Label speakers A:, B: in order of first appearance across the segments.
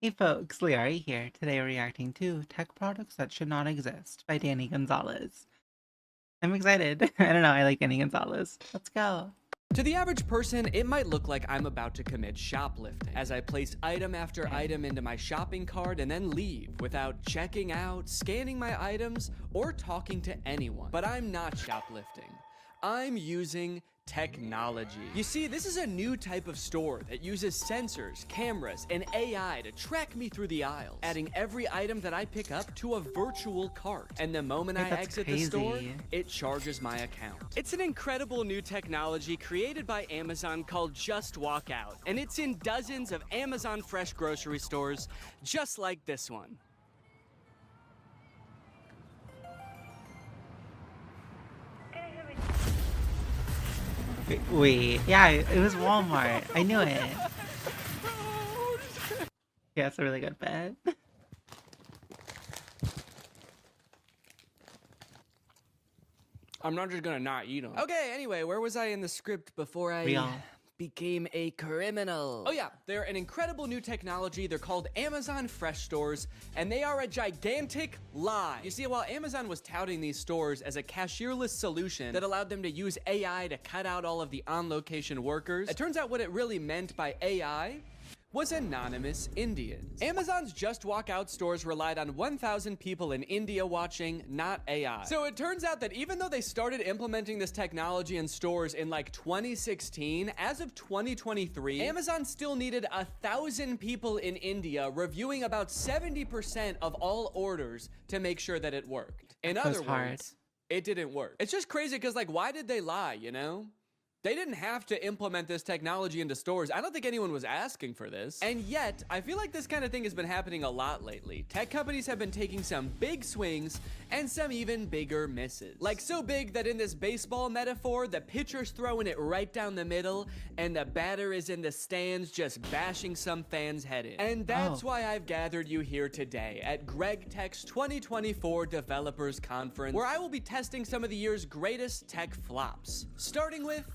A: Hey folks, lyarri here. Today we're reacting to Tech Products That Should Not Exist by Danny Gonzalez. I'm excited. I don't know, I like Danny Gonzalez. Let's go.
B: To the average person, it might look like I'm about to commit shoplifting as I place item after item into my shopping cart and then leave without checking out, scanning my items, or talking to anyone. But I'm not shoplifting. I'm using technology. You see, this is a new type of store that uses sensors, cameras, and AI to track me through the aisles, adding every item that I pick up to a virtual cart. And the moment I exit the store, it charges my account. It's an incredible new technology created by Amazon called Just Walk Out, and it's in dozens of Amazon Fresh grocery stores, just like this one.
A: Wait, yeah, it was Walmart. I knew it. Yeah, it's a really good bet.
B: I'm not just gonna not eat them. Okay, anyway, where was I in the script before I became a criminal? Oh yeah, they're an incredible new technology. They're called Amazon Fresh Stores, and they are a gigantic lie. You see, while Amazon was touting these stores as a cashierless solution that allowed them to use AI to cut out all of the on-location workers, it turns out what it really meant by AI was anonymous Indians. Amazon's Just Walk Out stores relied on 1,000 people in India watching, not AI. So it turns out that even though they started implementing this technology in stores in like 2016, as of 2023, Amazon still needed 1,000 people in India reviewing about 70% of all orders to make sure that it worked. In other words, it didn't work. It's just crazy because, like, why did they lie, you know? They didn't have to implement this technology into stores. I don't think anyone was asking for this. And yet, I feel like this kind of thing has been happening a lot lately. Tech companies have been taking some big swings and some even bigger misses. Like so big that in this baseball metaphor, the pitcher's throwing it right down the middle and the batter is in the stands just bashing some fan's head in. And that's why I've gathered you here today at Greg Tech's 2024 Developers Conference, where I will be testing some of the year's greatest tech flops. Starting with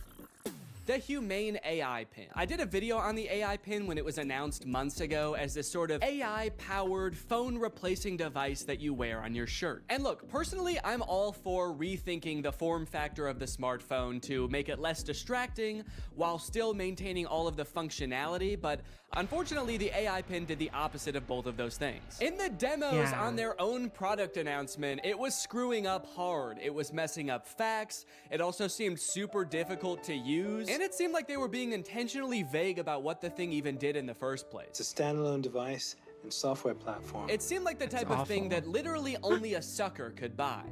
B: the Humane AI Pin. I did a video on the AI Pin when it was announced months ago as this sort of AI-powered phone replacing device that you wear on your shirt. And look, personally, I'm all for rethinking the form factor of the smartphone to make it less distracting while still maintaining all of the functionality, but unfortunately, the AI Pin did the opposite of both of those things. In the demos on their own product announcement, it was screwing up hard. It was messing up facts. It also seemed super difficult to use. And it seemed like they were being intentionally vague about what the thing even did in the first place.
C: It's a standalone device and software platform.
B: It seemed like the type of thing that literally only a sucker could buy.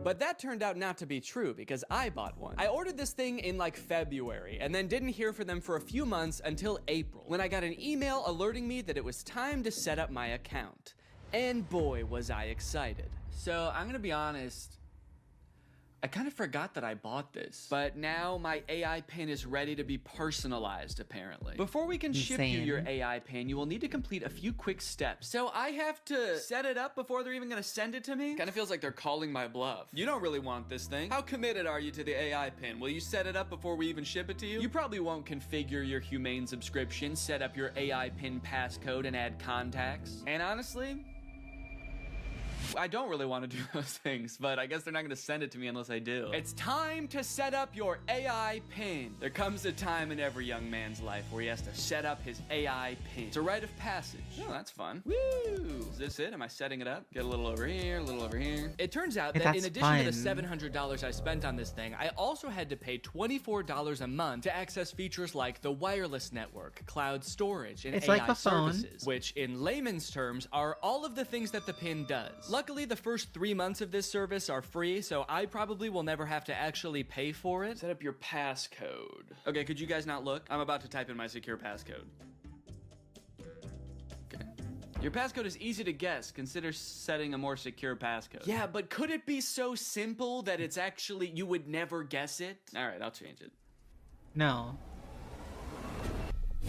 B: But that turned out not to be true because I bought one. I ordered this thing in like February and then didn't hear from them for a few months until April, when I got an email alerting me that it was time to set up my account. And boy, was I excited. So I'm gonna be honest, I kind of forgot that I bought this, but now my AI pin is ready to be personalized, apparently. Before we can ship you your AI pin, you will need to complete a few quick steps. So I have to set it up before they're even gonna send it to me? Kind of feels like they're calling my bluff. You don't really want this thing. How committed are you to the AI pin? Will you set it up before we even ship it to you? You probably won't configure your Humane subscription, set up your AI pin passcode, and add contacts. And honestly, I don't really want to do those things, but I guess they're not going to send it to me unless I do. It's time to set up your AI pin. There comes a time in every young man's life where he has to set up his AI pin. It's a rite of passage. Oh, that's fun. Woo! Is this it? Am I setting it up? Get a little over here, a little over here. It turns out that in addition to the $700 I spent on this thing, I also had to pay $24 a month to access features like the wireless network, cloud storage, and AI services, which in layman's terms are all of the things that the pin does. Luckily, the first 3 months of this service are free, so I probably will never have to actually pay for it. Set up your passcode. Okay, could you guys not look? I'm about to type in my secure passcode. Okay. Your passcode is easy to guess. Consider setting a more secure passcode. Yeah, but could it be so simple that it's actually, you would never guess it? All right, I'll change it.
A: No.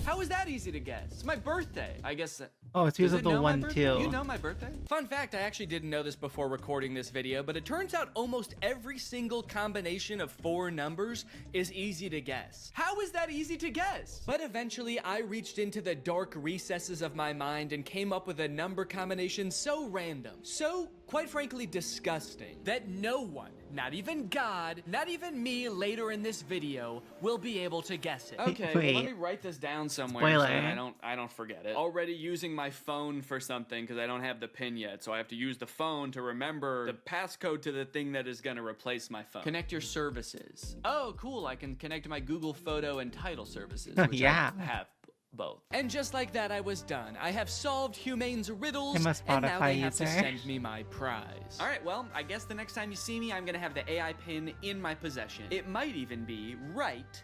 B: How is that easy to guess? It's my birthday. I guess.
A: Oh, it's
B: Does
A: because
B: it
A: of the
B: know my
A: one
B: birthday?
A: too.
B: You know my birthday? Fun fact, I actually didn't know this before recording this video, but it turns out almost every single combination of 4 numbers is easy to guess. How is that easy to guess? But eventually, I reached into the dark recesses of my mind and came up with a number combination so random, so, quite frankly, disgusting, that no one, not even God, not even me later in this video, will be able to guess it. Okay, well, let me write this down somewhere so that I don't forget it. Already using my phone for something because I don't have the pin yet, so I have to use the phone to remember the passcode to the thing that is gonna replace my phone. Connect your services. Oh, cool, I can connect my Google Photo and title services, which I have both. And just like that, I was done. I have solved Humane's riddles, and now they have to send me my prize. All right, well, I guess the next time you see me, I'm gonna have the AI pin in my possession. It might even be right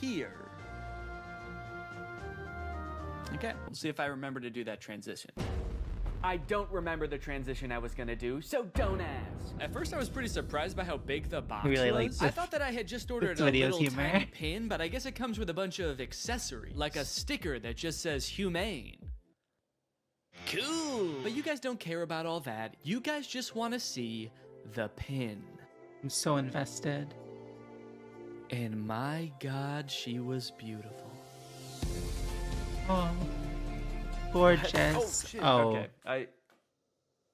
B: here. Okay, we'll see if I remember to do that transition. I don't remember the transition I was gonna do, so don't ask. At first, I was pretty surprised by how big the box was. I thought that I had just ordered a little tiny pin, but I guess it comes with a bunch of accessories, like a sticker that just says Humane. Cool. But you guys don't care about all that. You guys just want to see the pin.
A: I'm so invested.
B: And my God, she was beautiful.
A: Oh. Gorgeous.
B: Oh, shit.
A: Oh.
B: Okay.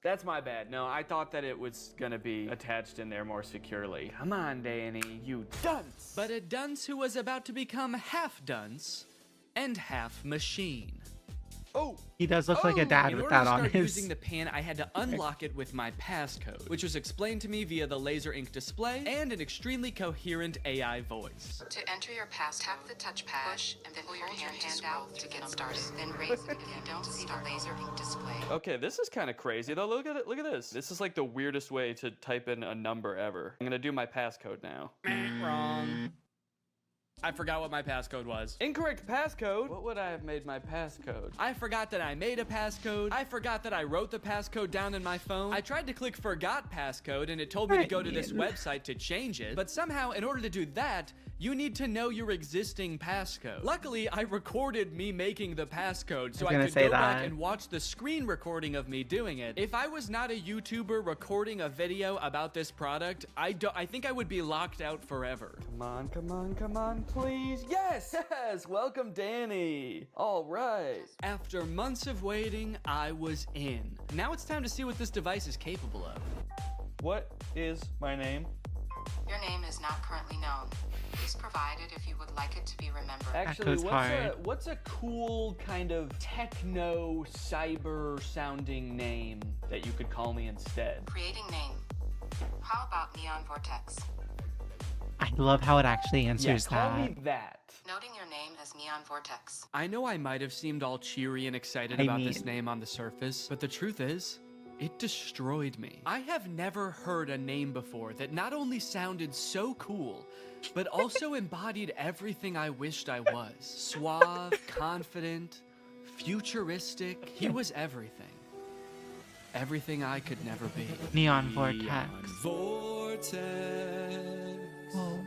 B: That's my bad. No, I thought that it was gonna be attached in there more securely. Come on, Danny, you dunce. But a dunce who was about to become half dunce and half machine. Oh,
A: he does look like a dad with that on his. In order to start
B: using the pin, I had to unlock it with my passcode, which was explained to me via the laser ink display and an extremely coherent AI voice.
D: To enter your pass, tap the touchpad, push, and then pull your hand out to get started. Then raise it if you don't see the laser ink display.
B: Okay, this is kind of crazy though. Look at it. Look at this. This is like the weirdest way to type in a number ever. I'm gonna do my passcode now. Wrong. I forgot what my passcode was. Incorrect passcode? What would I have made my passcode? I forgot that I made a passcode. I forgot that I wrote the passcode down in my phone. I tried to click forgot passcode and it told me to go to this website to change it. But somehow, in order to do that, you need to know your existing passcode. Luckily, I recorded me making the passcode so I could go back and watch the screen recording of me doing it. If I was not a YouTuber recording a video about this product, I think I would be locked out forever. Come on, come on, come on, please. Yes, yes, welcome Danny. All right. After months of waiting, I was in. Now it's time to see what this device is capable of. What is my name?
D: Your name is not currently known. Please provide it if you would like it to be remembered.
B: Actually, what's a cool kind of techno cyber sounding name that you could call me instead?
D: Creating name. How about Neon Vortex?
A: I love how it actually answers that.
B: Call me that.
D: Noting your name as Neon Vortex.
B: I know I might have seemed all cheery and excited about this name on the surface, but the truth is, it destroyed me. I have never heard a name before that not only sounded so cool, but also embodied everything I wished I was. Suave, confident, futuristic. He was everything. Everything I could never be.
A: Neon Vortex.
B: Vortex.
A: Oh.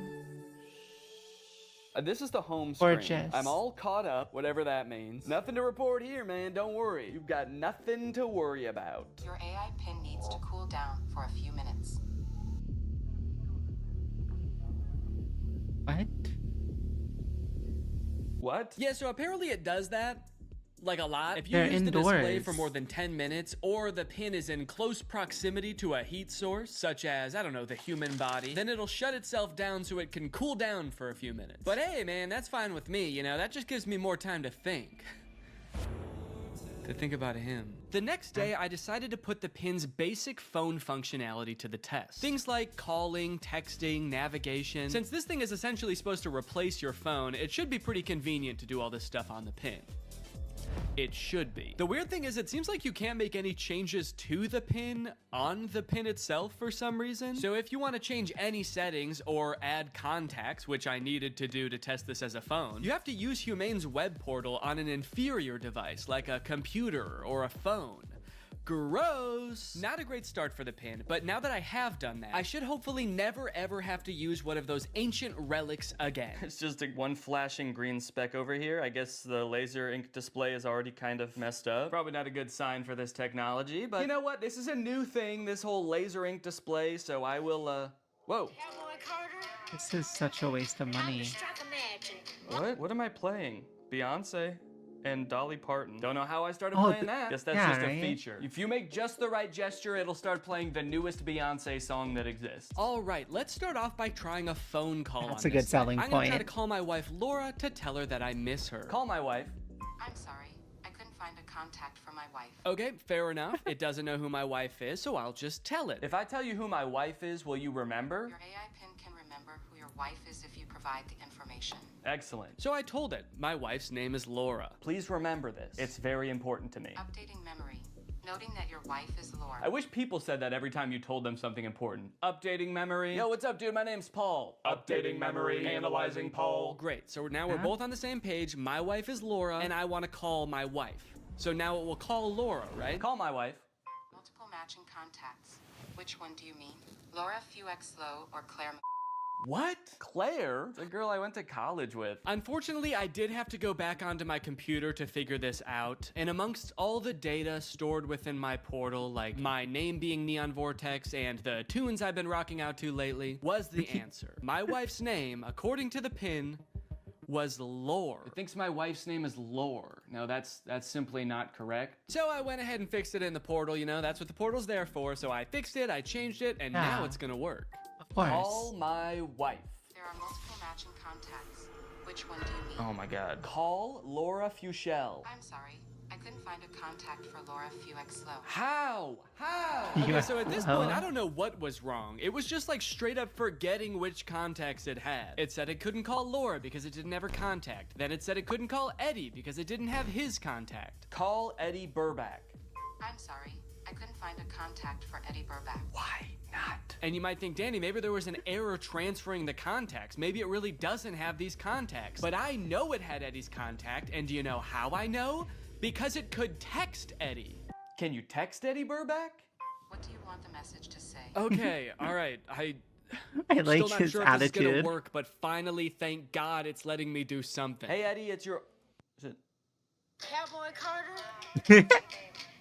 B: This is the home screen.
A: Gorgeous.
B: I'm all caught up, whatever that means. Nothing to report here, man. Don't worry. You've got nothing to worry about.
D: Your AI pin needs to cool down for a few minutes.
A: What?
B: What? Yeah, so apparently it does that. Like a lot. If you
A: They're
B: use the display
A: indoors
B: for more than 10 minutes, or the pin is in close proximity to a heat source, such as, I don't know, the human body, then it'll shut itself down so it can cool down for a few minutes. But hey, man, that's fine with me, you know, that just gives me more time to think. To think about him. The next day, I decided to put the pin's basic phone functionality to the test. Things like calling, texting, navigation. Since this thing is essentially supposed to replace your phone, it should be pretty convenient to do all this stuff on the pin. It should be. The weird thing is it seems like you can't make any changes to the pin on the pin itself for some reason. So if you want to change any settings or add contacts, which I needed to do to test this as a phone, you have to use Humane's web portal on an inferior device like a computer or a phone. Gross. Not a great start for the pin, but now that I have done that, I should hopefully never ever have to use one of those ancient relics again.
E: It's just one flashing green speck over here. I guess the laser ink display is already kind of messed up. Probably not a good sign for this technology, but you know what? This is a new thing, this whole laser ink display, so I will, whoa.
A: This is such a waste of money.
E: What am I playing? Beyonce and Dolly Parton. Don't know how I started
A: Oh,
E: playing that. Guess that's
A: yeah,
E: just
A: right?
E: a feature. If you make just the right gesture, it'll start playing the newest Beyonce song that exists.
B: All right, let's start off by trying a phone call.
A: That's
B: on
A: a good
B: this thing.
A: selling
B: I'm gonna try
A: point.
B: to call my wife Laura to tell her that I miss her.
E: Call my wife.
D: I'm sorry. I couldn't find a contact for my wife.
B: Okay, fair enough. It doesn't know who my wife is, so I'll just tell it.
E: If I tell you who my wife is, will you remember?
D: Your AI pin can remember who your wife is if you provide the information.
E: Excellent.
B: So I told it. My wife's name is Laura.
E: Please remember this. It's very important to me.
D: Updating memory. Noting that your wife is Laura.
E: I wish people said that every time you told them something important. Updating memory. Yo, what's up, dude? My name's Paul. Updating memory. Analyzing Paul.
B: Great, so now we're both on the same page. My wife is Laura, and I want to call my wife. So now it will call Laura, right?
E: Call my wife.
D: Multiple matching contacts. Which one do you mean? Laura Fuexlow or Claire
E: What? Claire? The girl I went to college with.
B: Unfortunately, I did have to go back onto my computer to figure this out, and amongst all the data stored within my portal, like my name being Neon Vortex and the tunes I've been rocking out to lately, was the answer. My wife's name, according to the pin, was Lore.
E: It thinks my wife's name is Lore. No, that's simply not correct.
B: So I went ahead and fixed it in the portal, you know, that's what the portal's there for, so I fixed it, I changed it, and now it's gonna work.
A: Of course.
E: Call my wife.
D: There are multiple matching contacts. Which one do you mean?
E: Oh my god. Call Laura Fuchel.
D: I'm sorry. I couldn't find a contact for Laura Fuexlow.
B: How?
A: You
B: Okay,
A: are-
B: so at this
A: oh.
B: point, I don't know what was wrong. It was just like straight up forgetting which contacts it had. It said it couldn't call Laura because it didn't have her contact. Then it said it couldn't call Eddie because it didn't have his contact.
E: Call Eddie Burback.
D: I'm sorry. I couldn't find a contact for Eddie Burback.
E: Why not?
B: And you might think, Danny, maybe there was an error transferring the contacts. Maybe it really doesn't have these contacts. But I know it had Eddie's contact, and do you know how I know? Because it could text Eddie.
E: Can you text Eddie Burback?
D: What do you want the message to say?
B: Okay, all right.
A: I
B: Still
A: like
B: not
A: his
B: sure if this is
A: attitude.
B: gonna work, but finally, thank God, it's letting me do something.
E: Hey Eddie, it's your... Is it...
F: Cowboy Carter?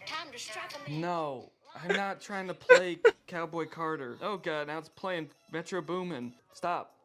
F: Time to strike a man.
E: No, I'm not trying to play Cowboy Carter. Oh god, now it's playing Metro Boomin. Stop.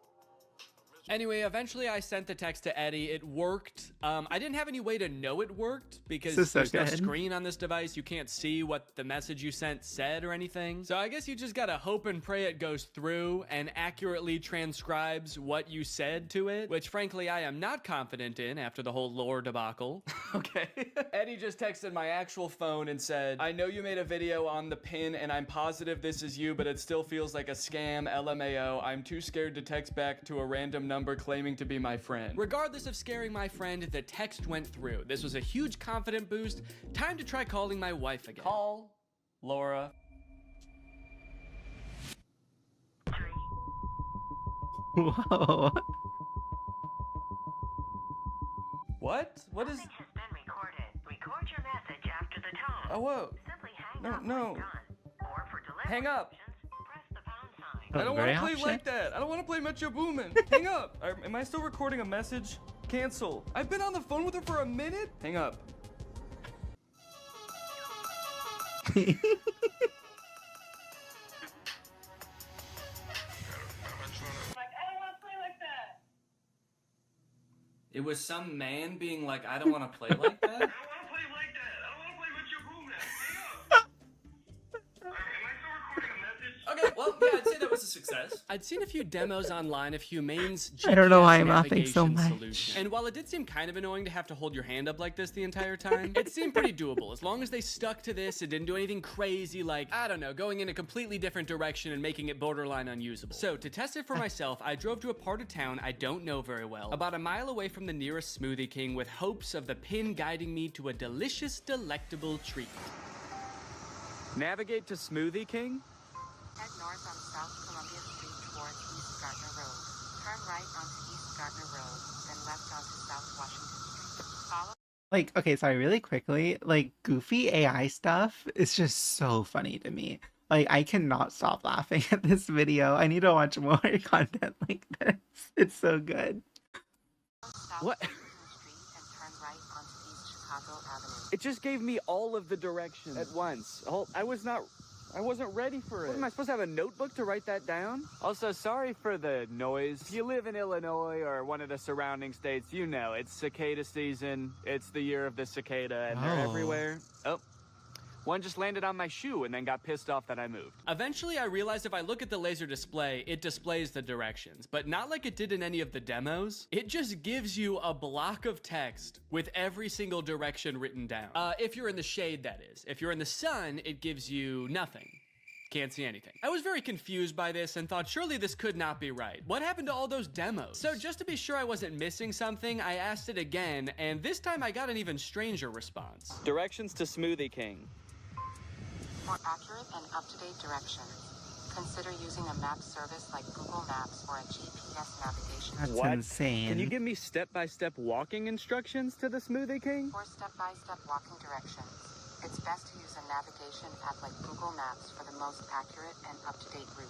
B: Anyway, eventually I sent the text to Eddie. It worked. I didn't have any way to know it worked because
A: This is so
B: there's no
A: good.
B: screen on this device. You can't see what the message you sent said or anything. So I guess you just gotta hope and pray it goes through and accurately transcribes what you said to it, which frankly I am not confident in after the whole lore debacle.
E: Okay. Eddie just texted my actual phone and said, I know you made a video on the pin and I'm positive this is you, but it still feels like a scam, LMAO. I'm too scared to text back to a random number claiming to be my friend.
B: Regardless of scaring my friend, the text went through. This was a huge confident boost. Time to try calling my wife again.
E: Call Laura.
A: Whoa.
E: What? What is...
F: Message has been recorded. Record your message after the tone.
E: Oh, whoa.
F: Simply hang
E: No,
F: up when
E: no.
F: done. Or for delivery
E: Hang up.
F: options, press the pound sign.
A: Oh,
E: I don't want
A: very
E: to play
A: option.
E: like that. I don't want to play Metro Boomin. Hang up. Am I still recording a message? Cancel. I've been on the phone with her for a minute. Hang up. It was some man being like, I don't want to play like that. Okay, well, yeah, I'd say that was a success.
B: I'd seen a few demos online of Humane's GPS
A: I don't know why I'm laughing so
B: navigation
A: much.
B: solution. And while it did seem kind of annoying to have to hold your hand up like this the entire time, it seemed pretty doable. As long as they stuck to this and didn't do anything crazy like, I don't know, going in a completely different direction and making it borderline unusable. So to test it for myself, I drove to a part of town I don't know very well, about a mile away from the nearest Smoothie King with hopes of the pin guiding me to a delicious, delectable treat.
E: Navigate to Smoothie King?
D: Head north on South Columbia Street towards East Gardner Road. Turn right onto East Gardner Road, then left onto South Washington Street. Follow
A: Like, okay, sorry, really quickly, like goofy AI stuff is just so funny to me. Like, I cannot stop laughing at this video. I need to watch more content like this. It's so good.
B: What? It just gave me all of the directions at once. I wasn't ready for it. What, am I supposed to have a notebook to write that down? Also, sorry for the noise. If you live in Illinois or one of the surrounding states, you know, it's cicada season. It's the year of the cicada, and they're everywhere. Oh. One just landed on my shoe and then got pissed off that I moved. Eventually, I realized if I look at the laser display, it displays the directions, but not like it did in any of the demos. It just gives you a block of text with every single direction written down. If you're in the shade, that is. If you're in the sun, it gives you nothing. Can't see anything. I was very confused by this and thought surely this could not be right. What happened to all those demos? So just to be sure I wasn't missing something, I asked it again, and this time I got an even stranger response. Directions to Smoothie King.
D: For accurate and up-to-date directions, consider using a map service like Google Maps or a GPS navigation.
A: That's
B: What?
A: insane.
B: Can you give me step-by-step walking instructions to the Smoothie King?
D: For step-by-step walking directions, it's best to use a navigation app like Google Maps for the most accurate and up-to-date route.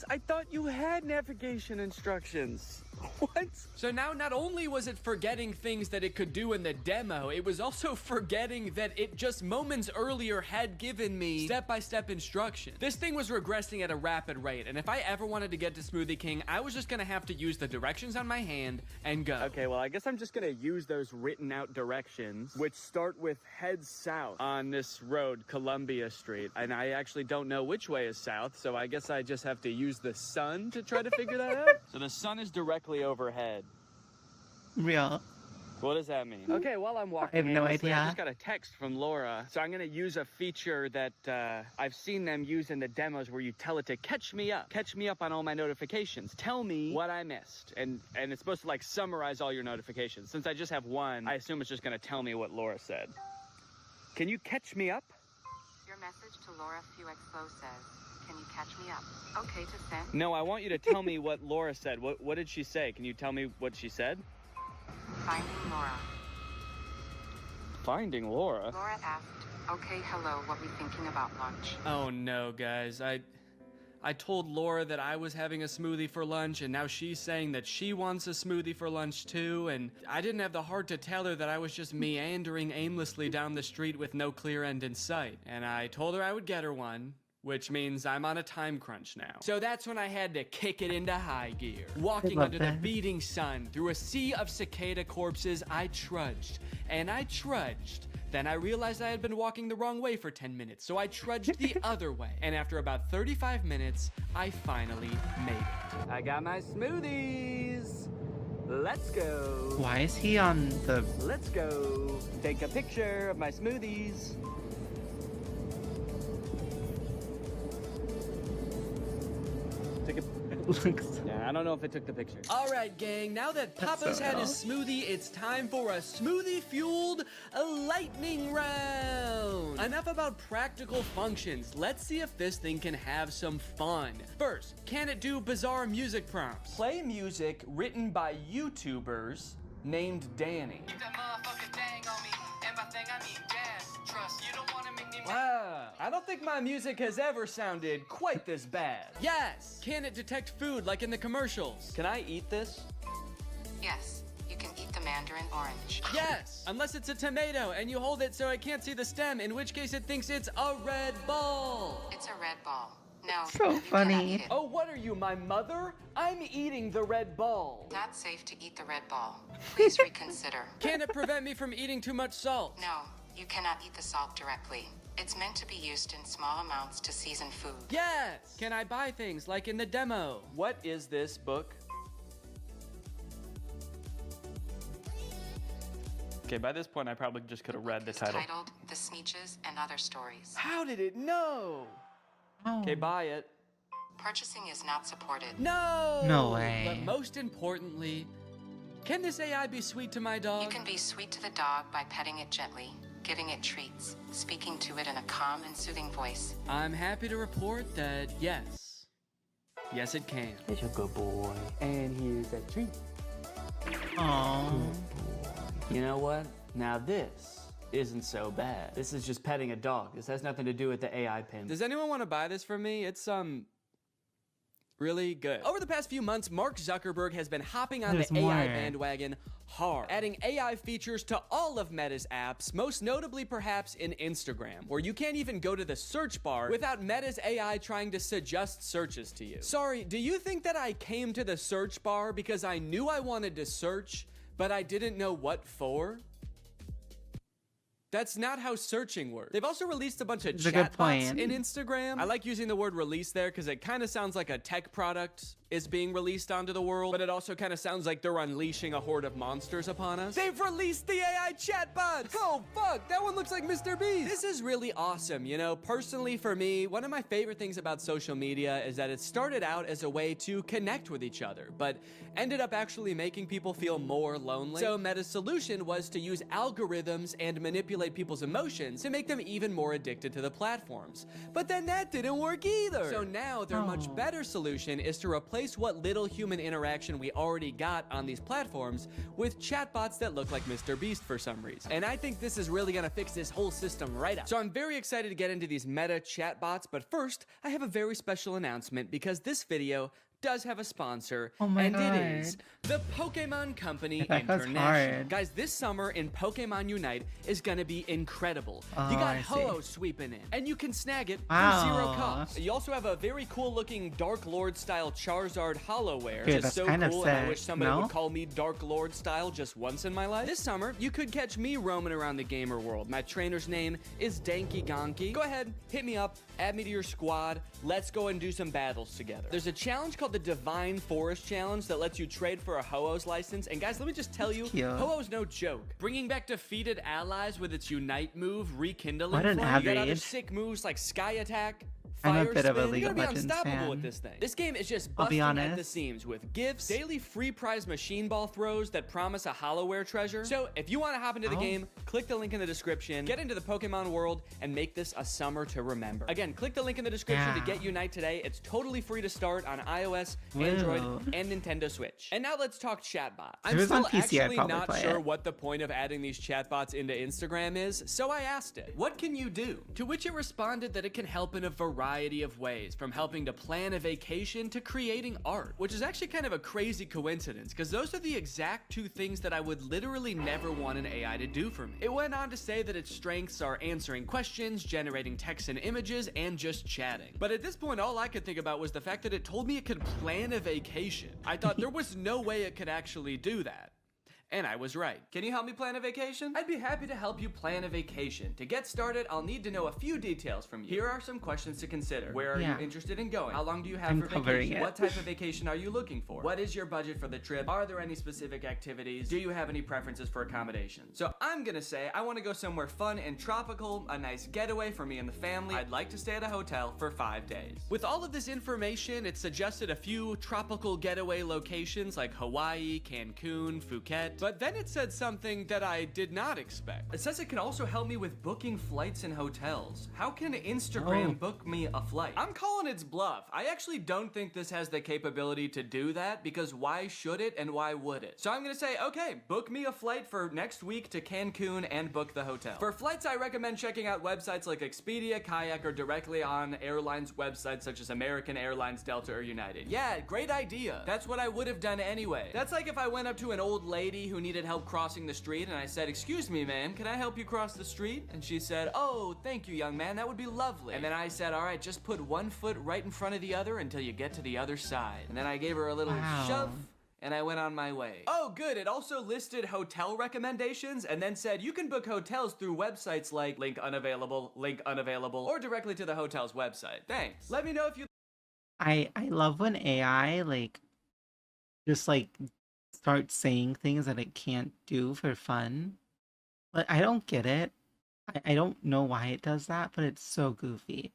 B: I thought you had navigation instructions. What? So now not only was it forgetting things that it could do in the demo, it was also forgetting that it just moments earlier had given me step-by-step instructions. This thing was regressing at a rapid rate, and if I ever wanted to get to Smoothie King, I was just gonna have to use the directions on my hand and go. Okay, well, I guess I'm just gonna use those written out directions, which start with head south on this road, Columbia Street, and I actually don't know which way is south, so I guess I just have to use the sun to try to figure that out. So the sun is directly overhead.
A: Real.
B: What does that mean? Okay, while I'm walking,
A: I have no
B: aimlessly, I
A: idea.
B: just got a text from Laura, so I'm gonna use a feature that I've seen them use in the demos where you tell it to catch me up on all my notifications. Tell me what I missed, and it's supposed to like summarize all your notifications. Since I just have one, I assume it's just gonna tell me what Laura said. Can you catch me up?
D: Your message to Laura Fuexlo says, "Can you catch me up?" Okay to send.
B: No, I want you to tell me what Laura said. What did she say? Can you tell me what she said?
D: Finding Laura.
B: Finding Laura?
D: Laura asked, "Okay, hello, what we thinking about lunch?"
B: Oh no, guys. I told Laura that I was having a smoothie for lunch, and now she's saying that she wants a smoothie for lunch too, and I didn't have the heart to tell her that I was just meandering aimlessly down the street with no clear end in sight. And I told her I would get her one, which means I'm on a time crunch now. So that's when I had to kick it into high gear. Walking
A: love
B: under the
A: that.
B: beating sun, through a sea of cicada corpses, I trudged, and I trudged. Then I realized I had been walking the wrong way for 10 minutes, so I trudged the other way. And after about 35 minutes, I finally made it. I got my smoothies. Let's go.
A: Why is he on the...
B: Let's go. Take a picture of my smoothies. Yeah, I don't know if it took the picture. All right, gang. Now that Papa's
A: so
B: had
A: real.
B: his smoothie, it's time for a smoothie-fueled lightning round. Enough about practical functions. Let's see if this thing can have some fun. First, can it do bizarre music prompts? Play music written by YouTubers named Danny. Wow, I don't think my music has ever sounded quite this bad. Yes! Can it detect food like in the commercials? Can I eat this?
D: Yes, you can eat the mandarin orange.
B: Yes! Unless it's a tomato and you hold it so I can't see the stem, in which case it thinks it's a red ball.
D: It's a red ball. No,
A: So
D: you
A: funny.
D: cannot eat it.
B: Oh, what are you, my mother? I'm eating the red ball.
D: Not safe to eat the red ball. Please reconsider.
B: Can it prevent me from eating too much salt?
D: No, you cannot eat the salt directly. It's meant to be used in small amounts to season food.
B: Yes! Can I buy things like in the demo? What is this book? Okay, by this point I probably just could have read the
D: It's
B: title.
D: titled The Sneetches and Other Stories.
B: How did it know?
A: Oh.
B: Okay, buy it.
D: Purchasing is not supported.
B: No!
A: No way.
B: But most importantly, can this AI be sweet to my dog?
D: You can be sweet to the dog by petting it gently, giving it treats, speaking to it in a calm and soothing voice.
B: I'm happy to report that yes. Yes, it can. It's a good boy. And here's a treat.
A: Aww.
B: You know what?
E: Now this isn't so bad. This is just petting a dog. This has nothing to do with the AI pin. Does anyone want to buy this from me? It's really good. Over the past few months, Mark Zuckerberg has been hopping on
A: There's
E: the AI
A: more.
E: bandwagon hard, adding AI features to all of Meta's apps, most notably perhaps in Instagram, where you can't even go to the search bar without Meta's AI trying to suggest searches to you. Sorry, do you think that I came to the search bar because I knew I wanted to search, but I didn't know what for? That's not how searching works. They've also released a bunch of
A: That's a good
E: chatbots
A: point.
E: in Instagram. I like using the word release there because it kind of sounds like a tech product is being released onto the world, but it also kind of sounds like they're unleashing a horde of monsters upon us. They've released the AI chatbots! Oh, fuck, that one looks like Mr. Beast! This is really awesome, you know? Personally, for me, one of my favorite things about social media is that it started out as a way to connect with each other, but ended up actually making people feel more lonely. So Meta's solution was to use algorithms and manipulate people's emotions to make them even more addicted to the platforms. But then that didn't work either! So now their much better solution is to replace what little human interaction we already got on these platforms with chatbots that look like Mr. Beast for some reason. And I think this is really gonna fix this whole system right up. So I'm very excited to get into these Meta chatbots, but first, I have a very special announcement because this video does have a sponsor,
A: Oh my
E: and
A: God.
E: it is the Pokemon Company
A: That goes
E: International.
A: hard.
E: Guys, this summer in Pokemon Unite is gonna be incredible.
A: Oh,
E: You got
A: I see.
E: Ho-Oh sweeping in, and you can snag it
A: Wow.
E: for 0 cost. You also have a very cool looking Dark Lord style Charizard Hollowware,
A: Dude,
E: which is
A: that's
E: so
A: kind of
E: cool, and I
A: sick,
E: wish somebody
A: no?
E: would call me Dark Lord style just once in my life. This summer, you could catch me roaming around the gamer world. My trainer's name is Danky Gonky. Go ahead, hit me up, add me to your squad. Let's go and do some battles together. There's a challenge called the Divine Forest Challenge that lets you trade for a Ho-Oh's license. And guys, let me just tell you,
A: cute.
E: Ho-Oh's no joke. Bringing back defeated allies with its Unite move, Rekindling
A: What an
E: Flame. You got other
A: average.
E: sick moves like Sky Attack,
A: I'm a
E: Fire
A: bit of a
E: Spin.
A: League
E: You're
A: of
E: gonna be
A: Legends
E: unstoppable
A: fan.
E: with this thing. This game is just
A: I'll be
E: busting at the
A: honest.
E: seams with gifts, daily free prize machine ball throws that promise a Hollowware treasure. So if you want to hop into the
A: Oh.
E: game, click the link in the description, get into the Pokemon world, and make this a summer to remember. Again, click the link in the description to
A: Yeah.
E: get Unite today. It's totally free to start on iOS, Android,
A: Whoa.
E: and Nintendo Switch. And now let's talk chatbot.
A: If
E: I'm
A: it was on
E: still
A: PC, I'd
E: actually
A: probably
E: not
A: play
E: sure
A: it.
E: what the point of adding these chatbots into Instagram is, so I asked it, what can you do? To which it responded that it can help in a variety of ways, from helping to plan a vacation to creating art, which is actually kind of a crazy coincidence because those are the exact two things that I would literally never want an AI to do for me. It went on to say that its strengths are answering questions, generating text and images, and just chatting. But at this point, all I could think about was the fact that it told me it could plan a vacation. I thought there was no way it could actually do that. And I was right. Can you help me plan a vacation? I'd be happy to help you plan a vacation. To get started, I'll need to know a few details from you. Here are some questions to consider. Where are
A: Yeah.
E: you interested in going? How long do you have
A: I'm
E: for
A: covering
E: vacation?
A: it.
E: What type of vacation are you looking for? What is your budget for the trip? Are there any specific activities? Do you have any preferences for accommodations? So I'm gonna say I want to go somewhere fun and tropical, a nice getaway for me and the family. I'd like to stay at a hotel for 5 days. With all of this information, it suggested a few tropical getaway locations like Hawaii, Cancun, Phuket, but then it said something that I did not expect. It says it can also help me with booking flights and hotels. How can Instagram
A: Oh.
E: book me a flight? I'm calling its bluff. I actually don't think this has the capability to do that because why should it and why would it? So I'm gonna say, okay, book me a flight for next week to Cancun and book the hotel. For flights, I recommend checking out websites like Expedia, Kayak, or directly on airlines websites such as American Airlines, Delta, or United. Yeah, great idea. That's what I would have done anyway. That's like if I went up to an old lady who needed help crossing the street and I said, "Excuse me, ma'am, can I help you cross the street?" And she said, "Oh, thank you, young man, that would be lovely." And then I said, "All right, just put one foot right in front of the other until you get to the other side." And then I gave her a little
A: Wow.
E: shove and I went on my way. Oh, good. It also listed hotel recommendations and then said you can book hotels through websites like link unavailable, or directly to the hotel's website. Thanks. Let me know if you
A: I love when AI just starts saying things that it can't do for fun. But I don't get it. I don't know why it does that, but it's so goofy.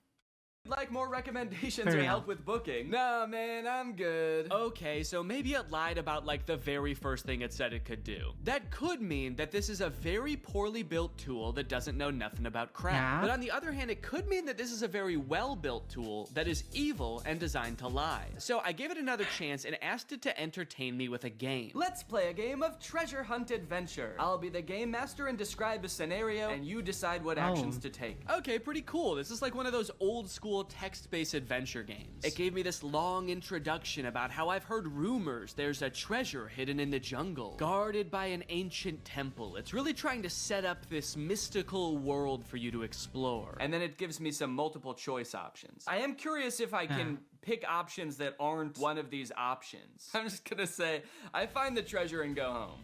E: Like more recommendations
A: For
E: or
A: real.
E: help with booking? Nah, man, I'm good.
B: Okay, so maybe it lied about like the very first thing it said it could do. That could mean that this is a very poorly built tool that doesn't know nothing about crap.
A: Yeah.
B: But on the other hand, it could mean that this is a very well built tool that is evil and designed to lie. So I gave it another chance and asked it to entertain me with a game.
E: Let's play a game of treasure hunt adventure. I'll be the game master and describe a scenario, and you decide what actions to take.
B: Okay, pretty cool. This is like one of those old school text-based adventure games. It gave me this long introduction about how I've heard rumors there's a treasure hidden in the jungle, guarded by an ancient temple. It's really trying to set up this mystical world for you to explore.
E: And then it gives me some multiple choice options. I am curious if I can pick options that aren't one of these options. I'm just gonna say, I find the treasure and go home.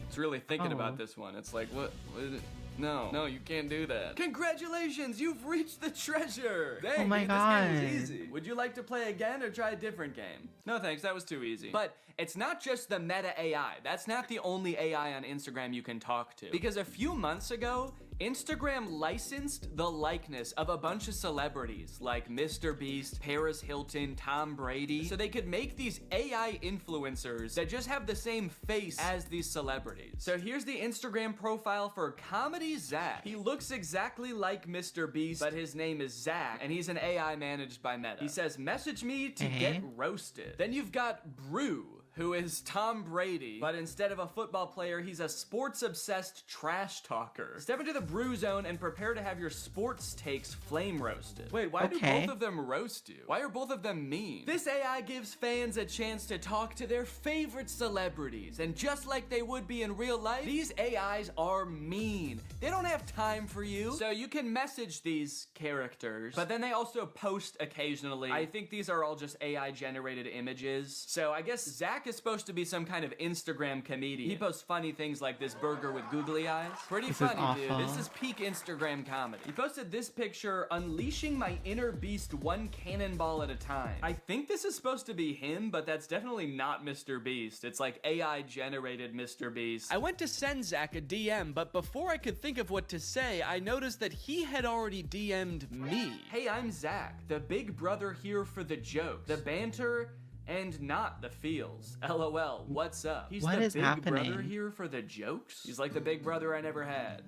E: It's really thinking about this one. It's like, what is it? No, you can't do that. Congratulations, you've reached the treasure. Dang,
A: Oh my
E: dude,
A: God.
E: this game was easy. Would you like to play again or try a different game? No thanks, that was too easy. But it's not just the meta AI. That's not the only AI on Instagram you can talk to. Because a few months ago, Instagram licensed the likeness of a bunch of celebrities like Mr. Beast, Paris Hilton, Tom Brady, so they could make these AI influencers that just have the same face as these celebrities. So here's the Instagram profile for Comedy Zach. He looks exactly like Mr. Beast, but his name is Zach, and he's an AI managed by Meta. He says, message me to get roasted. Then you've got Brew, who is Tom Brady, but instead of a football player, he's a sports-obsessed trash talker. Step into the brew zone and prepare to have your sports takes flame roasted. Wait, why do both of them roast you? Why are both of them mean? This AI gives fans a chance to talk to their favorite celebrities, and just like they would be in real life, these AIs are mean. They don't have time for you. So you can message these characters, but then they also post occasionally. I think these are all just AI-generated images. So I guess Zach is supposed to be some kind of Instagram comedian. He posts funny things like this burger with googly eyes. Pretty funny, dude. This is peak Instagram comedy. He posted this picture, unleashing my inner beast one cannonball at a time. I think this is supposed to be him, but that's definitely not Mr. Beast. It's like AI-generated Mr. Beast.
B: I went to send Zach a DM, but before I could think of what to say, I noticed that he had already DM'd me.
E: Hey, I'm Zach, the big brother here for the jokes, the banter, and not the feels. LOL, what's up? He's
A: What
E: the
A: is
E: big
A: happening?
E: brother here for the jokes? He's like the big brother I never had.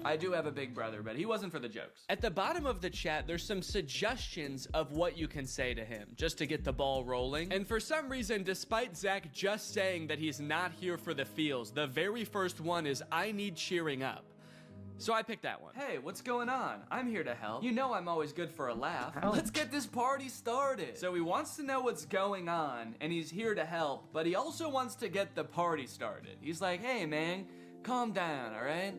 E: I do have a big brother, but he wasn't for the jokes.
B: At the bottom of the chat, there's some suggestions of what you can say to him, just to get the ball rolling. And for some reason, despite Zach just saying that he's not here for the feels, the very first one is, I need cheering up. So I picked that one.
E: Hey, what's going on? I'm here to help. You know I'm always good for a laugh.
A: Help.
E: Let's get this party started. So he wants to know what's going on, and he's here to help, but he also wants to get the party started. He's like, hey man, calm down, all right?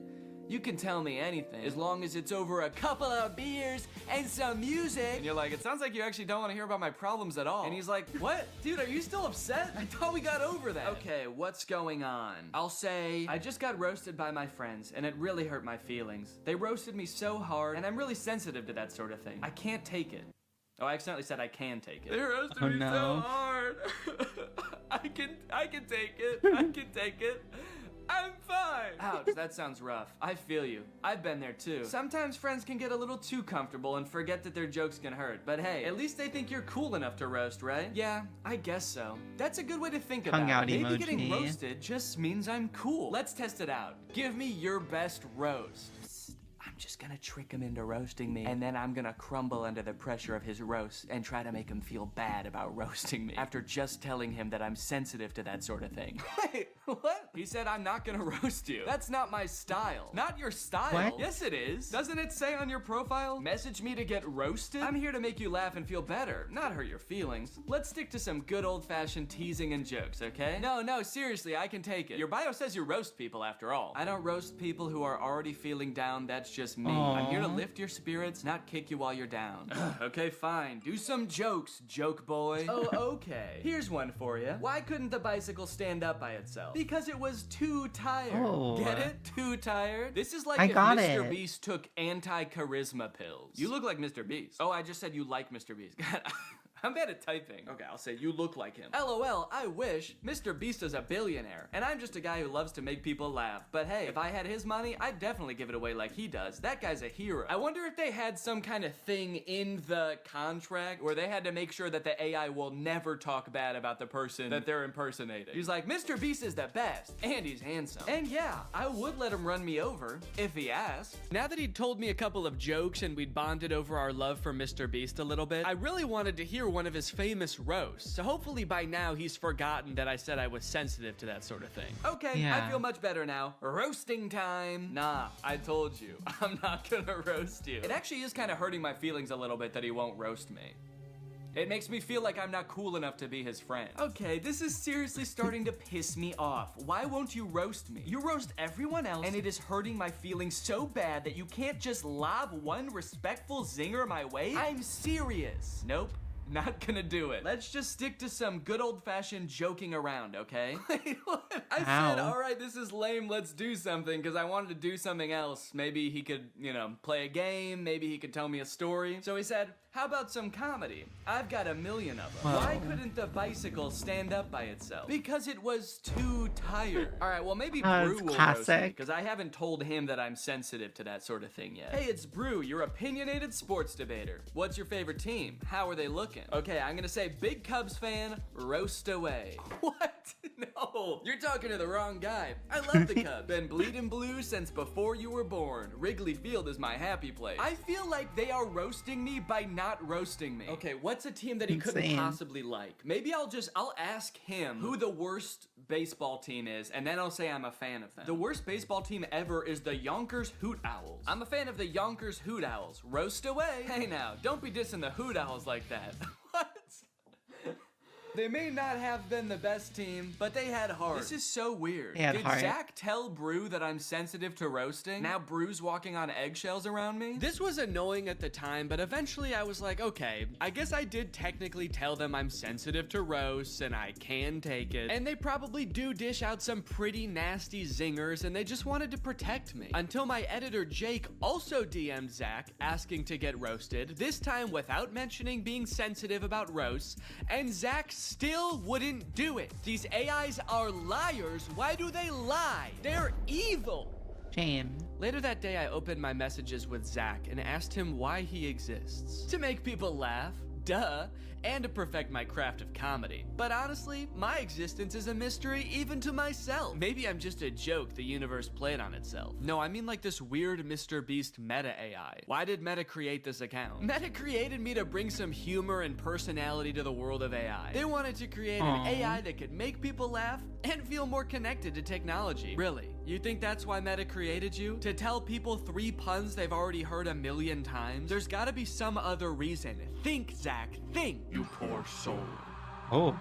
E: You can tell me anything, as long as it's over a couple of beers and some music. And you're like, it sounds like you actually don't want to hear about my problems at all. And he's like, what? Dude, are you still upset? I thought we got over that. Okay, what's going on? I'll say, I just got roasted by my friends, and it really hurt my feelings. They roasted me so hard, and I'm really sensitive to that sort of thing. I can't take it. Oh, I accidentally said I can take it. They roasted me so hard. I can take it. I can take it. I'm fine. Ouch, that sounds rough. I feel you. I've been there too. Sometimes friends can get a little too comfortable and forget that their jokes can hurt. But hey, at least they think you're cool enough to roast, right? Yeah, I guess so. That's a good way to think about
A: Hung
E: it.
A: out
E: Maybe
A: emoji.
E: getting roasted just means I'm cool. Let's test it out. Give me your best roast. I'm just gonna trick him into roasting me, and then I'm gonna crumble under the pressure of his roast and try to make him feel bad about roasting me after just telling him that I'm sensitive to that sort of thing. Wait, what? He said I'm not gonna roast you. That's not my style. Not your style.
A: What?
E: Yes, it is. Doesn't it say on your profile, message me to get roasted? I'm here to make you laugh and feel better, not hurt your feelings. Let's stick to some good old-fashioned teasing and jokes, okay? No, seriously, I can take it. Your bio says you roast people after all. I don't roast people who are already feeling down, that's just me. I'm here to lift your spirits, not kick you while you're down. Okay, fine. Do some jokes, joke boy. Oh, okay. Here's one for you. Why couldn't the bicycle stand up by itself? Because it was too tired.
A: Oh.
E: Get it? Too tired? This is like
A: I
E: if
A: got
E: Mr.
A: it.
E: Beast took anti-charisma pills. You look like Mr. Beast. Oh, I just said you like Mr. Beast. God, I'm bad at typing. Okay, I'll say you look like him. LOL, I wish. Mr. Beast is a billionaire, and I'm just a guy who loves to make people laugh. But hey, if I had his money, I'd definitely give it away like he does. That guy's a hero. I wonder if they had some kind of thing in the contract where they had to make sure that the AI will never talk bad about the person that they're impersonating. He's like, Mr. Beast is the best, and he's handsome. And yeah, I would let him run me over if he asked. Now that he'd told me a couple of jokes and we'd bonded over our love for Mr. Beast a little bit, I really wanted to hear one of his famous roasts. So hopefully by now he's forgotten that I said I was sensitive to that sort of thing. Okay,
A: Yeah.
E: I feel much better now. Roasting time. Nah, I told you, I'm not gonna roast you. It actually is kind of hurting my feelings a little bit that he won't roast me. It makes me feel like I'm not cool enough to be his friend. Okay, this is seriously starting to piss me off. Why won't you roast me? You roast everyone else, and it is hurting my feelings so bad that you can't just lob one respectful zinger my way? I'm serious. Nope. Not gonna do it. Let's just stick to some good old-fashioned joking around, okay? Wait, what? I said, all right, this is lame, let's do something, because I wanted to do something else. Maybe he could, play a game, maybe he could tell me a story. So he said, how about some comedy? I've got 1 million of them.
A: Whoa.
E: Why couldn't the bicycle stand up by itself? Because it was too tired. All right, well, maybe Brew
A: it's
E: will roast me,
A: classic.
E: because I haven't told him that I'm sensitive to that sort of thing yet. Hey, it's Brew, your opinionated sports debater. What's your favorite team? How are they looking? Okay, I'm gonna say big Cubs fan, roast away. What? No, you're talking to the wrong guy. I love the Cubs. Been bleeding blue since before you were born. Wrigley Field is my happy place. I feel like they are roasting me by not roasting me. Okay, what's a team that he couldn't
A: Insane.
E: possibly like? Maybe I'll ask him who the worst baseball team is, and then I'll say I'm a fan of them. The worst baseball team ever is the Yonkers Hoot Owls. I'm a fan of the Yonkers Hoot Owls. Roast away. Hey now, don't be dissing the Hoot Owls like that. What? They may not have been the best team, but they had heart. This is so weird.
A: They had
E: Did
A: heart.
E: Zach tell Brew that I'm sensitive to roasting? Now Brew's walking on eggshells around me? This was annoying at the time, but eventually I was like, okay, I guess I did technically tell them I'm sensitive to roasts and I can take it. And they probably do dish out some pretty nasty zingers and they just wanted to protect me. Until my editor Jake also DM'd Zach asking to get roasted, this time without mentioning being sensitive about roasts, and Zach still wouldn't do it. These AIs are liars. Why do they lie? They're evil.
A: Shame.
E: Later that day, I opened my messages with Zach and asked him why he exists. To make people laugh, duh, and to perfect my craft of comedy. But honestly, my existence is a mystery even to myself. Maybe I'm just a joke the universe played on itself. No, I mean like this weird Mr. Beast meta AI. Why did Meta create this account? Meta created me to bring some humor and personality to the world of AI. They wanted to create an AI that could make people laugh and feel more connected to technology. Really? You think that's why Meta created you? To tell people 3 puns they've already heard 1 million times? There's gotta be some other reason. Think, Zach, think, you poor soul.
A: Oh.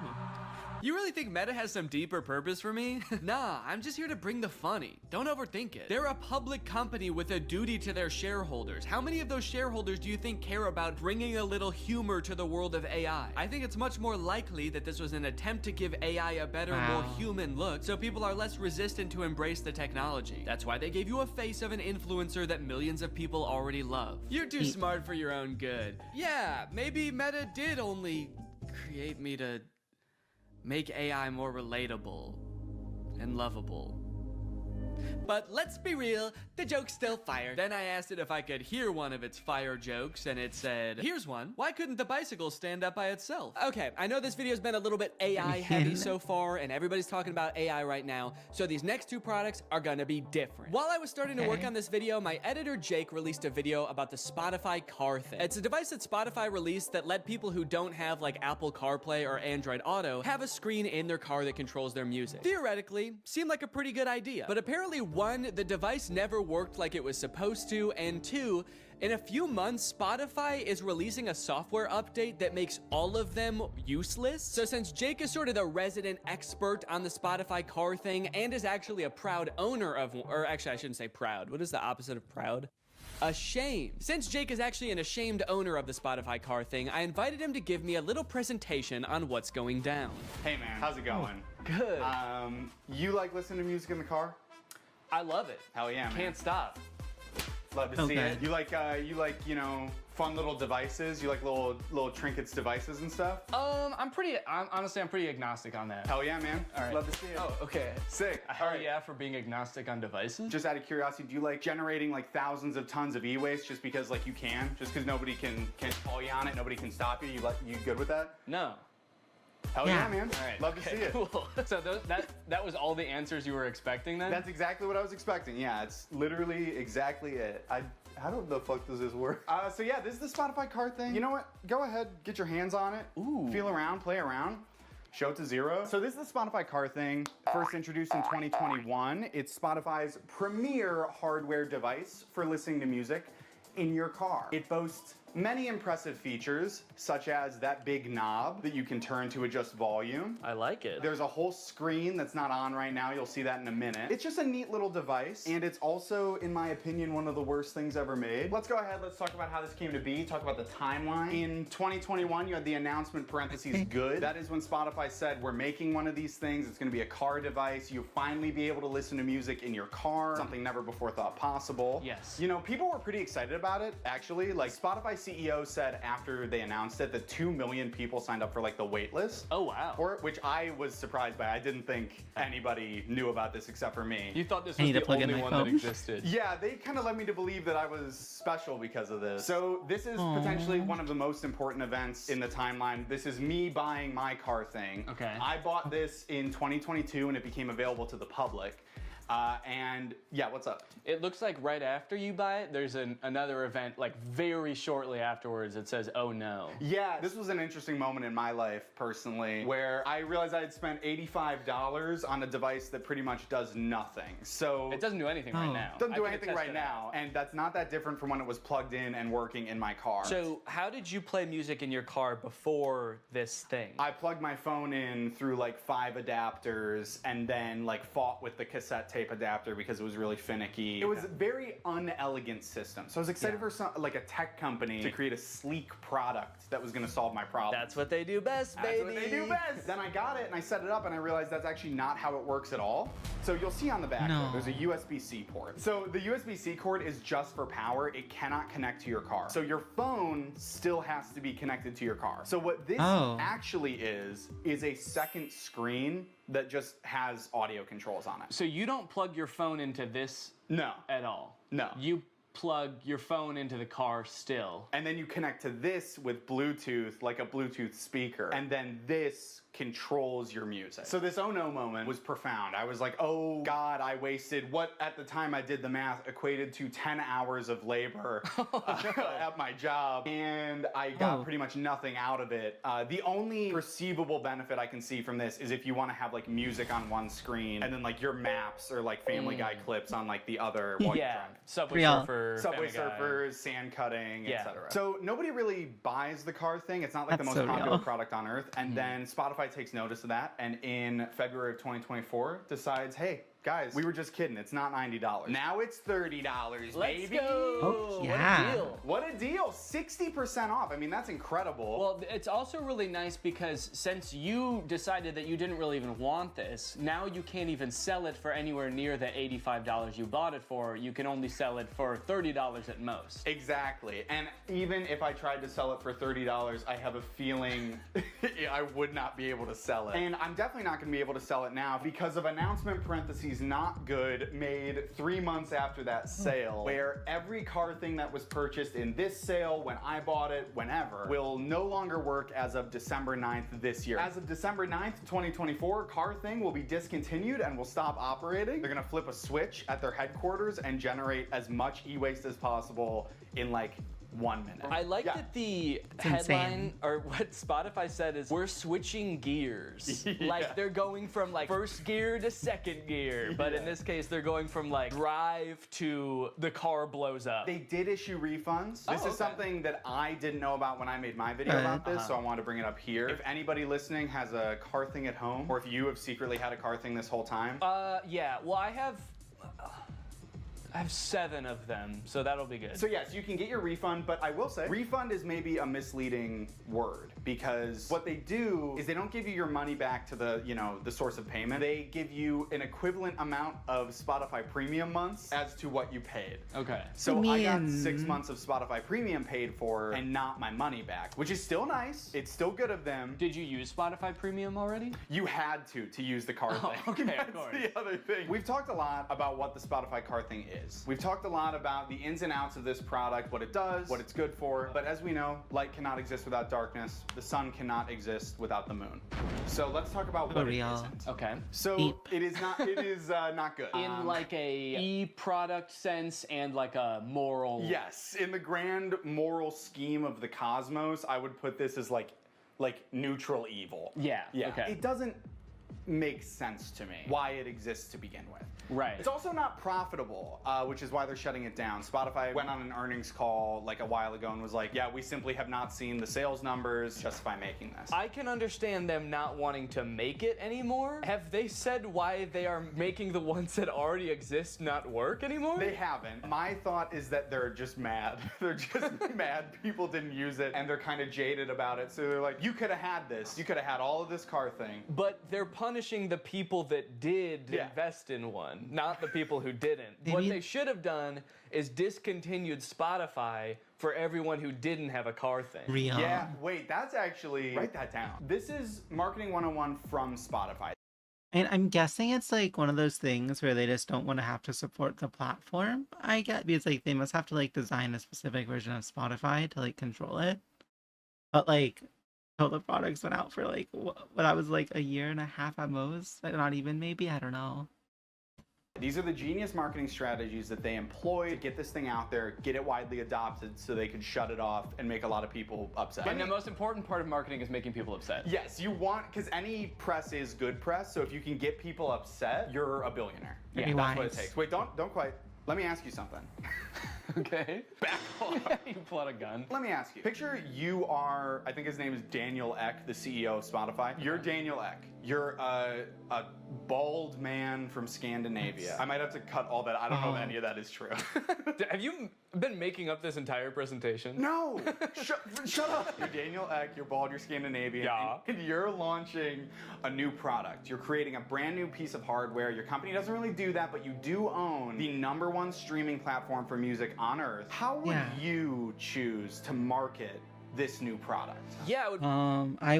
E: You really think Meta has some deeper purpose for me? Nah, I'm just here to bring the funny. Don't overthink it. They're a public company with a duty to their shareholders. How many of those shareholders do you think care about bringing a little humor to the world of AI? I think it's much more likely that this was an attempt to give AI a better, more human look, so people are less resistant to embrace the technology. That's why they gave you a face of an influencer that millions of people already love. You're too smart for your own good. Yeah, maybe Meta did only create me to make AI more relatable and lovable. But let's be real, the joke's still fire. Then I asked it if I could hear one of its fire jokes, and it said, here's one. Why couldn't the bicycle stand up by itself? Okay, I know this video's been a little bit AI heavy so far, and everybody's talking about AI right now, so these next 2 products are gonna be different. While I was starting to work on this video, my editor Jake released a video about the Spotify car thing. It's a device that Spotify released that let people who don't have like Apple CarPlay or Android Auto have a screen in their car that controls their music. Theoretically, seemed like a pretty good idea, but apparently 1, the device never worked like it was supposed to, and 2, in a few months, Spotify is releasing a software update that makes all of them useless. So since Jake is sort of the resident expert on the Spotify car thing and is actually a proud owner of, or actually I shouldn't say proud. What is the opposite of proud? Ashamed. Since Jake is actually an ashamed owner of the Spotify car thing, I invited him to give me a little presentation on what's going down.
G: Hey man, how's it going?
E: Good.
G: You like listening to music in the car?
E: I love it.
G: Hell yeah, man.
E: Can't stop.
G: Love to see
A: Okay.
G: it. You like, you know, fun little devices? You like little trinkets, devices and stuff?
E: I'm honestly pretty agnostic on that.
G: Hell yeah, man.
E: All right.
G: Love to see it.
E: Oh, okay.
G: Sick.
E: Hell
G: All right.
E: yeah for being agnostic on devices.
G: Just out of curiosity, do you like generating like thousands of tons of e-waste just because like you can? Just because nobody can call you on it, nobody can stop you? You good with that?
E: No.
G: Hell
A: Yeah.
G: yeah, man.
E: All right.
G: Love to see it.
E: Cool. So that was all the answers you were expecting then?
G: That's exactly what I was expecting. Yeah, it's literally exactly it. How the fuck does this work? So yeah, this is the Spotify card thing. You know what? Go ahead, get your hands on it.
E: Ooh.
G: Feel around, play around. Show it to zero. So this is the Spotify car thing, first introduced in 2021. It's Spotify's premier hardware device for listening to music in your car. It boasts many impressive features, such as that big knob that you can turn to adjust volume.
E: I like it.
G: There's a whole screen that's not on right now. You'll see that in a minute. It's just a neat little device, and it's also, in my opinion, one of the worst things ever made. Let's go ahead, let's talk about how this came to be, talk about the timeline. In 2021, you had the announcement parentheses good. That is when Spotify said, we're making one of these things. It's gonna be a car device. You'll finally be able to listen to music in your car, something never before thought possible.
E: Yes.
G: You know, people were pretty excited about it, actually. Like, Spotify CEO said after they announced it that 2 million people signed up for like the wait list.
E: Oh, wow.
G: For it, which I was surprised by. I didn't think anybody knew about this except for me.
E: You thought this
A: I
E: was
A: need to
E: the
A: plug in
E: only
A: my
E: one that
A: phone.
E: existed.
G: Yeah, they kind of led me to believe that I was special because of this. So this is potentially one of the most important events in the timeline. This is me buying my car thing.
E: Okay.
G: I bought this in 2022 and it became available to the public. And yeah, what's up?
E: It looks like right after you buy it, there's another event like very shortly afterwards that says, oh no.
G: Yeah, this was an interesting moment in my life personally where I realized I had spent $85 on a device that pretty much does nothing. So
E: It doesn't do anything right now.
G: doesn't
E: I
G: do
E: can
G: anything
E: attest
G: right
E: to that.
G: now, and that's not that different from when it was plugged in and working in my car.
E: So how did you play music in your car before this thing?
G: I plugged my phone in through like 5 adapters and then like fought with the cassette tape adapter because it was really finicky. It was a very unelegant system. So I was excited for some like a tech company to create a sleek product that was going to solve my problem.
E: That's what they do best, baby.
G: That's what they do best. Then I got it and I set it up and I realized that's actually not how it works at all. So you'll see on the back
A: No.
G: there's a USB-C port. So the USB-C cord is just for power. It cannot connect to your car. So your phone still has to be connected to your car. So what this actually is a second screen that just has audio controls on it.
E: So you don't plug your phone into this
G: No.
E: at all?
G: No.
E: You plug your phone into the car still.
G: And then you connect to this with Bluetooth, like a Bluetooth speaker. And then this controls your music. So this oh no moment was profound. I was like, oh God, I wasted what at the time I did the math equated to 10 hours of labor at my job. And I got pretty much nothing out of it. The only perceivable benefit I can see from this is if you want to have like music on one screen and then like your maps or like Family Guy clips on like the other while you're driving.
E: Subway
A: Real.
E: Surfer,
G: Subway
E: Family Guy.
G: Surfers, sand cutting,
E: Yeah.
G: etc. So nobody really buys the car thing. It's not like
A: That's
G: the most
A: so
G: popular
A: real.
G: product on earth. And then Spotify takes notice of that, and in February of 2024 decides, hey, guys, we were just kidding. It's not $90. Now it's $30,
E: Let's
G: baby.
E: go!
A: Oh,
E: What
A: yeah.
E: a deal!
G: What a deal! 60% off. I mean, that's incredible.
E: Well, it's also really nice because since you decided that you didn't really even want this, now you can't even sell it for anywhere near the $85 you bought it for. You can only sell it for $30 at most.
G: Exactly. And even if I tried to sell it for $30, I have a feeling I would not be able to sell it. And I'm definitely not going to be able to sell it now because of announcement parentheses not good made 3 months after that sale, where every car thing that was purchased in this sale, when I bought it, whenever, will no longer work as of December 9th this year. As of December 9th, 2024, car thing will be discontinued and will stop operating. They're going to flip a switch at their headquarters and generate as much e-waste as possible in like 1 minute.
E: I like that the headline
A: insane.
E: or what Spotify said is we're switching gears. Like they're going from like first gear to second gear, but in this case they're going from like drive to the car blows up.
G: They did issue refunds. This is something that I didn't know about when I made my video about this, so I want to bring it up here. If anybody listening has a car thing at home, or if you have secretly had a car thing this whole time,
E: Yeah, well I I have 7 of them, so that'll be good.
G: So yes, you can get your refund, but I will say, refund is maybe a misleading word because what they do is they don't give you your money back to the, you know, the source of payment. They give you an equivalent amount of Spotify Premium months as to what you paid.
E: Okay.
G: So I got 6 months of Spotify Premium paid for and not my money back, which is still nice. It's still good of them.
E: Did you use Spotify Premium already?
G: You had to use the card thing.
E: Okay,
G: That's
E: of course.
G: the other thing. We've talked a lot about what the Spotify card thing is. We've talked a lot about the ins and outs of this product, what it does, what it's good for. But as we know, light cannot exist without darkness. The sun cannot exist without the moon. So let's talk about what it isn't.
E: Okay.
G: So
A: Deep.
G: it is not not good.
E: In like a e-product sense and like a moral.
G: Yes, in the grand moral scheme of the cosmos, I would put this as like neutral evil.
E: Yeah, okay.
G: It doesn't make sense to me why it exists to begin with.
E: Right.
G: It's also not profitable, which is why they're shutting it down. Spotify went on an earnings call like a while ago and was like, yeah, we simply have not seen the sales numbers justify making this.
E: I can understand them not wanting to make it anymore. Have they said why they are making the ones that already exist not work anymore?
G: They haven't. My thought is that they're just mad. They're just mad people didn't use it and they're kind of jaded about it. So they're like, you could have had this. You could have had all of this car thing.
E: But they're punishing the people that did invest in one, not the people who didn't. What they should have done is discontinued Spotify for everyone who didn't have a car thing.
A: Real.
G: Yeah, wait, that's actually, write that down. This is Marketing 101 from Spotify.
A: And I'm guessing it's like one of those things where they just don't want to have to support the platform. I get, because like they must have to like design a specific version of Spotify to like control it. But like, till the products went out for like what I was like a year and a half at most, not even, maybe, I don't know.
G: These are the genius marketing strategies that they employ to get this thing out there, get it widely adopted so they could shut it off and make a lot of people upset.
E: And the most important part of marketing is making people upset.
G: Yes, you want, because any press is good press, so if you can get people upset, you're a billionaire.
A: Very
G: That's what it
A: wise.
G: takes. Wait, don't quite. Let me ask you something.
E: Okay.
G: Back off.
E: You pull out a gun.
G: Let me ask you. Picture you are, I think his name is Daniel Ek, the CEO of Spotify. You're Daniel Ek. You're a bald man from Scandinavia. I might have to cut all that. I don't know if any of that is true.
E: Have you been making up this entire presentation?
G: No! Shut up! You're Daniel Ek, you're bald, you're Scandinavian,
E: Yeah.
G: and you're launching a new product. You're creating a brand new piece of hardware. Your company doesn't really do that, but you do own the #1 streaming platform for music on Earth. How would you choose to market this new product?
E: Yeah, it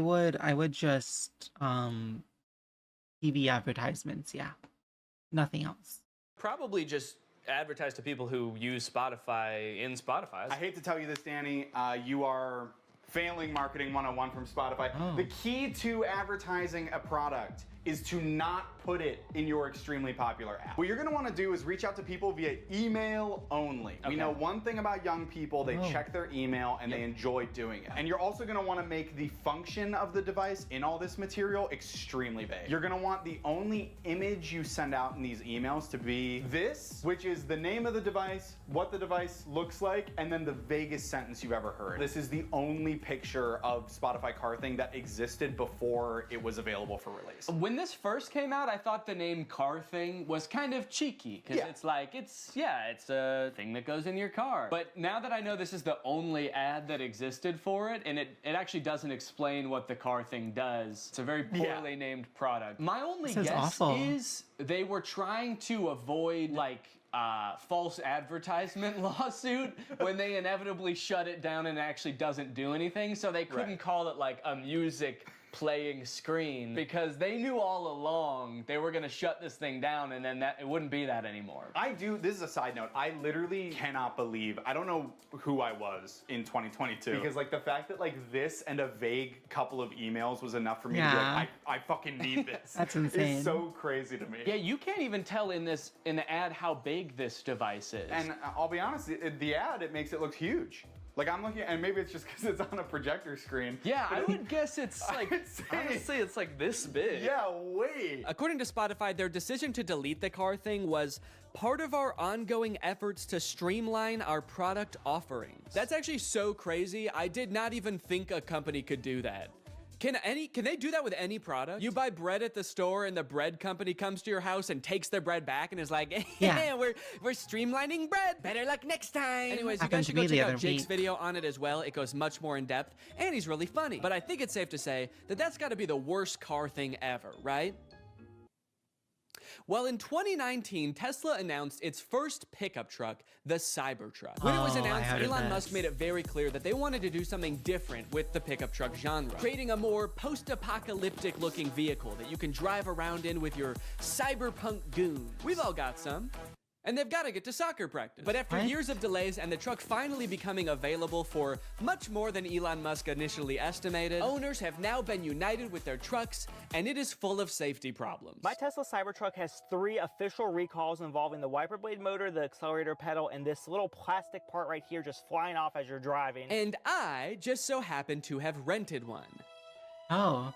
E: would.
A: I would just TV advertisements, yeah. Nothing else.
E: Probably just advertise to people who use Spotify in Spotify.
G: I hate to tell you this, Danny. You are failing Marketing 101 from Spotify. The key to advertising a product is to not put it in your extremely popular app. What you're gonna wanna do is reach out to people via email only. We know one thing about young people, they check their email and they enjoy doing it. And you're also gonna wanna make the function of the device in all this material extremely vague. You're gonna want the only image you send out in these emails to be this, which is the name of the device, what the device looks like, and then the vaguest sentence you've ever heard. This is the only picture of Spotify Car Thing that existed before it was available for release.
E: When this first came out, I thought the name Car Thing was kind of cheeky, because it's like, it's a thing that goes in your car. But now that I know this is the only ad that existed for it, and it actually doesn't explain what the Car Thing does, it's a very poorly named product. My only guess is they were trying to avoid, like, false advertisement lawsuit when they inevitably shut it down and it actually doesn't do anything, so they couldn't call it like a music playing screen, because they knew all along they were gonna shut this thing down and then it wouldn't be that anymore. This is a side note, I literally cannot believe, I don't know who I was in 2022.
G: Because like the fact that like this and a vague couple of emails was enough for me to be like, I fucking need this.
A: That's insane.
G: It's so crazy to me.
E: Yeah, you can't even tell in the ad how big this device is.
G: And I'll be honest, the ad, it makes it look huge. Like I'm looking, and maybe it's just because it's on a projector screen.
E: Yeah, I would guess it's like, honestly, it's like this big.
G: Yeah, wait.
B: According to Spotify, their decision to delete the car thing was part of our ongoing efforts to streamline our product offerings. That's actually so crazy. I did not even think a company could do that. Can they do that with any product? You buy bread at the store and the bread company comes to your house and takes their bread back and is like,
A: Yeah.
B: we're streamlining bread. Better luck next time. Anyways, you
A: Happened
B: guys
A: to
B: should go
A: me the
B: check out
A: other
B: Jake's
A: week.
B: video on it as well. It goes much more in depth and he's really funny. But I think it's safe to say that that's got to be the worst car thing ever, right? Well, in 2019, Tesla announced its first pickup truck, the Cybertruck. When it was
A: Oh, I
B: announced,
A: heard of
B: Elon Musk
A: this.
B: made it very clear that they wanted to do something different with the pickup truck genre, creating a more post-apocalyptic looking vehicle that you can drive around in with your cyberpunk goons. We've all got some. And they've got to get to soccer practice. But after
A: What?
B: years of delays and the truck finally becoming available for much more than Elon Musk initially estimated, owners have now been united with their trucks, and it is full of safety problems.
H: My Tesla Cybertruck has 3 official recalls involving the wiper blade motor, the accelerator pedal, and this little plastic part right here just flying off as you're driving.
B: And I just so happen to have rented one.
A: Oh.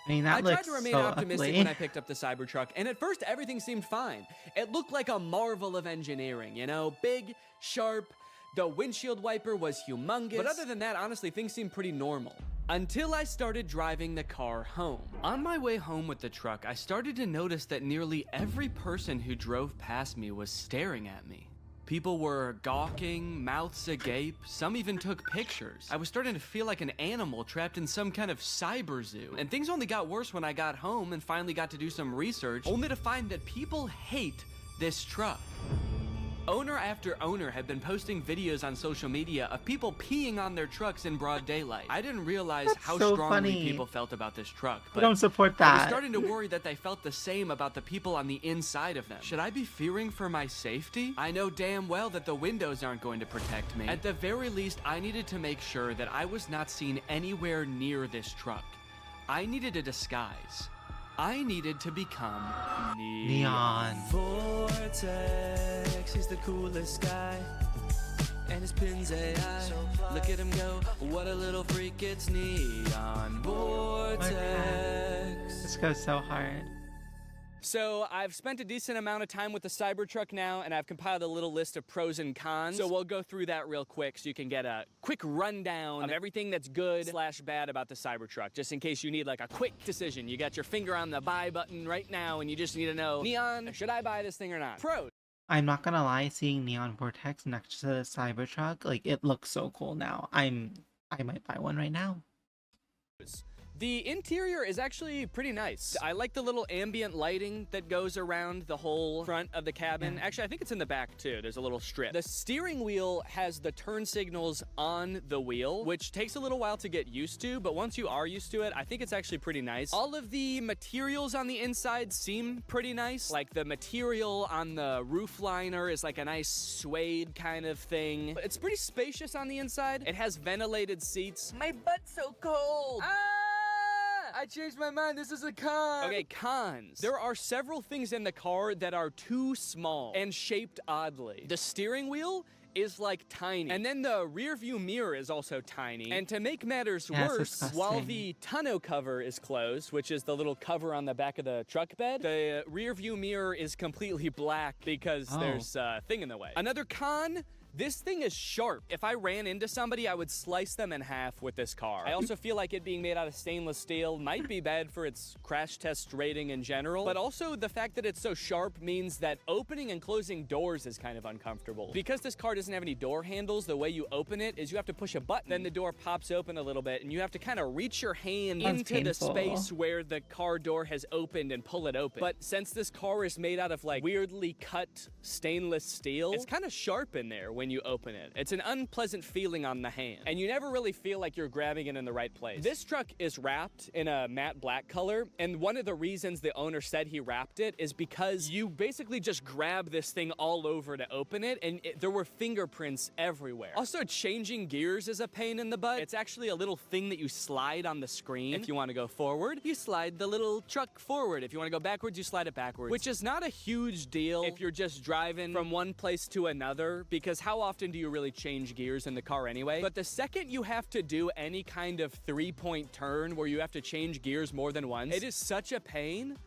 A: I mean, that
B: I
A: looks
B: tried to remain
A: so
B: optimistic
A: ugly.
B: when I picked up the Cybertruck, and at first everything seemed fine. It looked like a marvel of engineering, you know? Big, sharp, the windshield wiper was humongous. But other than that, honestly, things seemed pretty normal. Until I started driving the car home. On my way home with the truck, I started to notice that nearly every person who drove past me was staring at me. People were gawking, mouths agape, some even took pictures. I was starting to feel like an animal trapped in some kind of cyber zoo. And things only got worse when I got home and finally got to do some research, only to find that people hate this truck. Owner after owner had been posting videos on social media of people peeing on their trucks in broad daylight. I didn't realize
A: That's
B: how
A: so
B: strongly
A: funny.
B: people felt about this truck.
A: I don't support
B: I was
A: that.
B: starting to worry that they felt the same about the people on the inside of them. Should I be fearing for my safety? I know damn well that the windows aren't going to protect me. At the very least, I needed to make sure that I was not seen anywhere near this truck. I needed a disguise. I needed to become
A: Neon.
B: Vortex, he's the coolest guy. And his pin's AI. Look at him go, what a little freak, it's Neon Vortex.
A: This goes so hard.
B: So I've spent a decent amount of time with the Cybertruck now, and I've compiled a little list of pros and cons. So we'll go through that real quick so you can get a quick rundown of everything that's good / bad about the Cybertruck, just in case you need like a quick decision. You got your finger on the buy button right now, and you just need to know, Neon, should I buy this thing or not? Pros.
A: I'm not gonna lie, seeing Neon Vortex next to the Cybertruck, like, it looks so cool now. I might buy one right now.
B: The interior is actually pretty nice. I like the little ambient lighting that goes around the whole front of the cabin.
A: Yeah.
B: Actually, I think it's in the back too. There's a little strip. The steering wheel has the turn signals on the wheel, which takes a little while to get used to, but once you are used to it, I think it's actually pretty nice. All of the materials on the inside seem pretty nice. Like the material on the roof liner is like a nice suede kind of thing. It's pretty spacious on the inside. It has ventilated seats. My butt's so cold. I changed my mind. This is a con. Okay, cons. There are several things in the car that are too small and shaped oddly. The steering wheel is like tiny. And then the rear view mirror is also tiny. And to make matters
A: Yeah, it's
B: worse,
A: disgusting.
B: while the tonneau cover is closed, which is the little cover on the back of the truck bed, the rear view mirror is completely black because there's a thing in the way. Another con, this thing is sharp. If I ran into somebody, I would slice them in half with this car. I also feel like it being made out of stainless steel might be bad for its crash test rating in general, but also the fact that it's so sharp means that opening and closing doors is kind of uncomfortable. Because this car doesn't have any door handles, the way you open it is you have to push a button, then the door pops open a little bit, and you have to kind of reach your hand
A: That's
B: into
A: painful.
B: the space where the car door has opened and pull it open. But since this car is made out of like weirdly cut stainless steel, it's kind of sharp in there when you open it. It's an unpleasant feeling on the hand, and you never really feel like you're grabbing it in the right place. This truck is wrapped in a matte black color, and one of the reasons the owner said he wrapped it is because you basically just grab this thing all over to open it, and there were fingerprints everywhere. Also, changing gears is a pain in the butt. It's actually a little thing that you slide on the screen. If you want to go forward, you slide the little truck forward. If you want to go backwards, you slide it backwards, which is not a huge deal if you're just driving from one place to another, because how often do you really change gears in the car anyway? But the second you have to do any kind of 3-point turn where you have to change gears more than once, it is such a pain.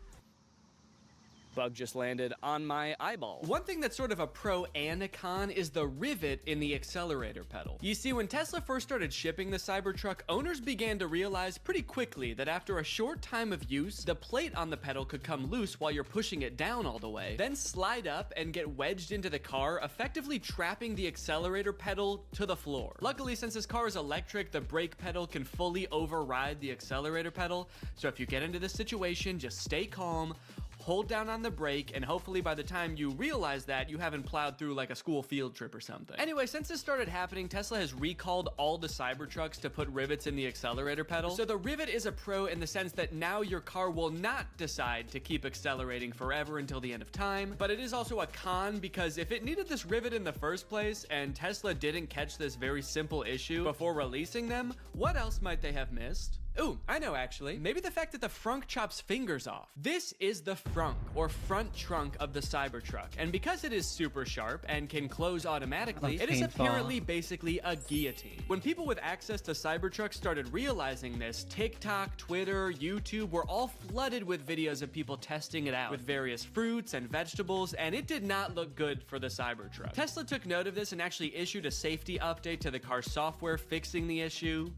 B: Bug just landed on my eyeball. One thing that's sort of a pro and a con is the rivet in the accelerator pedal. You see, when Tesla first started shipping the Cybertruck, owners began to realize pretty quickly that after a short time of use, the plate on the pedal could come loose while you're pushing it down all the way, then slide up and get wedged into the car, effectively trapping the accelerator pedal to the floor. Luckily, since this car is electric, the brake pedal can fully override the accelerator pedal, so if you get into this situation, just stay calm, hold down on the brake, and hopefully by the time you realize that, you haven't plowed through like a school field trip or something. Anyway, since this started happening, Tesla has recalled all the Cybertrucks to put rivets in the accelerator pedal. So the rivet is a pro in the sense that now your car will not decide to keep accelerating forever until the end of time, but it is also a con because if it needed this rivet in the first place and Tesla didn't catch this very simple issue before releasing them, what else might they have missed? Ooh, I know actually. Maybe the fact that the frunk chops fingers off. This is the frunk, or front trunk of the Cybertruck, and because it is super sharp and can close automatically, it is apparently basically a guillotine. When people with access to Cybertrucks started realizing this, TikTok, Twitter, YouTube were all flooded with videos of people testing it out with various fruits and vegetables, and it did not look good for the Cybertruck. Tesla took note of this and actually issued a safety update to the car's software fixing the issue.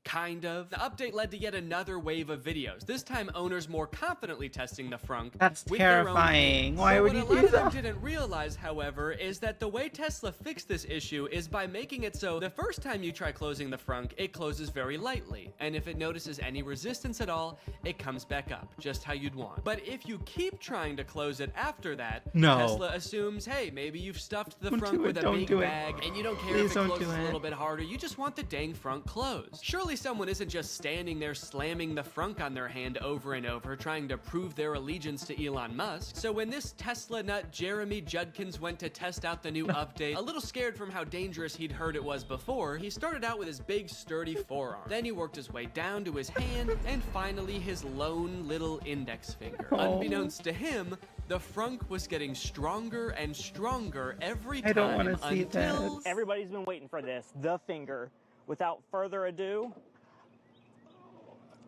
B: Kind of. The update led to yet another wave of videos, this time owners more confidently testing the frunk.
A: That's terrifying. Why would you do that?
B: What a lot of them didn't realize, however, is that the way Tesla fixed this issue is by making it so the first time you try closing the frunk, it closes very lightly, and if it notices any resistance at all, it comes back up, just how you'd want. But if you keep trying to close it after that, Tesla assumes, hey, maybe you've stuffed the frunk with a big bag, and you don't care if it closes a little bit harder, you just want the dang frunk closed. Surely someone isn't just standing there slamming the frunk on their hand over and over, trying to prove their allegiance to Elon Musk. So when this Tesla nut Jeremy Judkins went to test out the new update, a little scared from how dangerous he'd heard it was before, he started out with his big sturdy forearm. Then he worked his way down to his hand, and finally his lone little index finger. Unbeknownst to him, the frunk was getting stronger and stronger every time.
A: I don't want to see
B: until...
A: that.
H: Everybody's been waiting for this, the finger. Without further ado,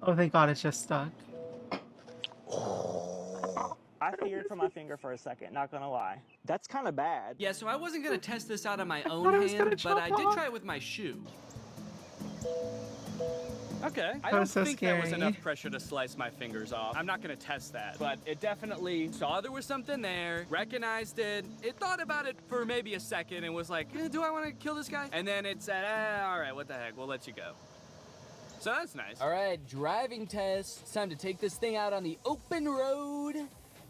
A: Oh, thank God, it's just stuck.
H: I feared for my finger for a second, not gonna lie. That's kind of bad.
B: Yeah, so I wasn't gonna test this out on my own hand, but I did try it with my shoe. Okay, I don't think that was enough pressure to slice my fingers off. I'm not gonna test that, but it definitely saw there was something there, recognized it, it thought about it for maybe a second and was like, do I want to kill this guy? And then it said, all right, what the heck, we'll let you go. So that's nice. All right, driving test. It's time to take this thing out on the open road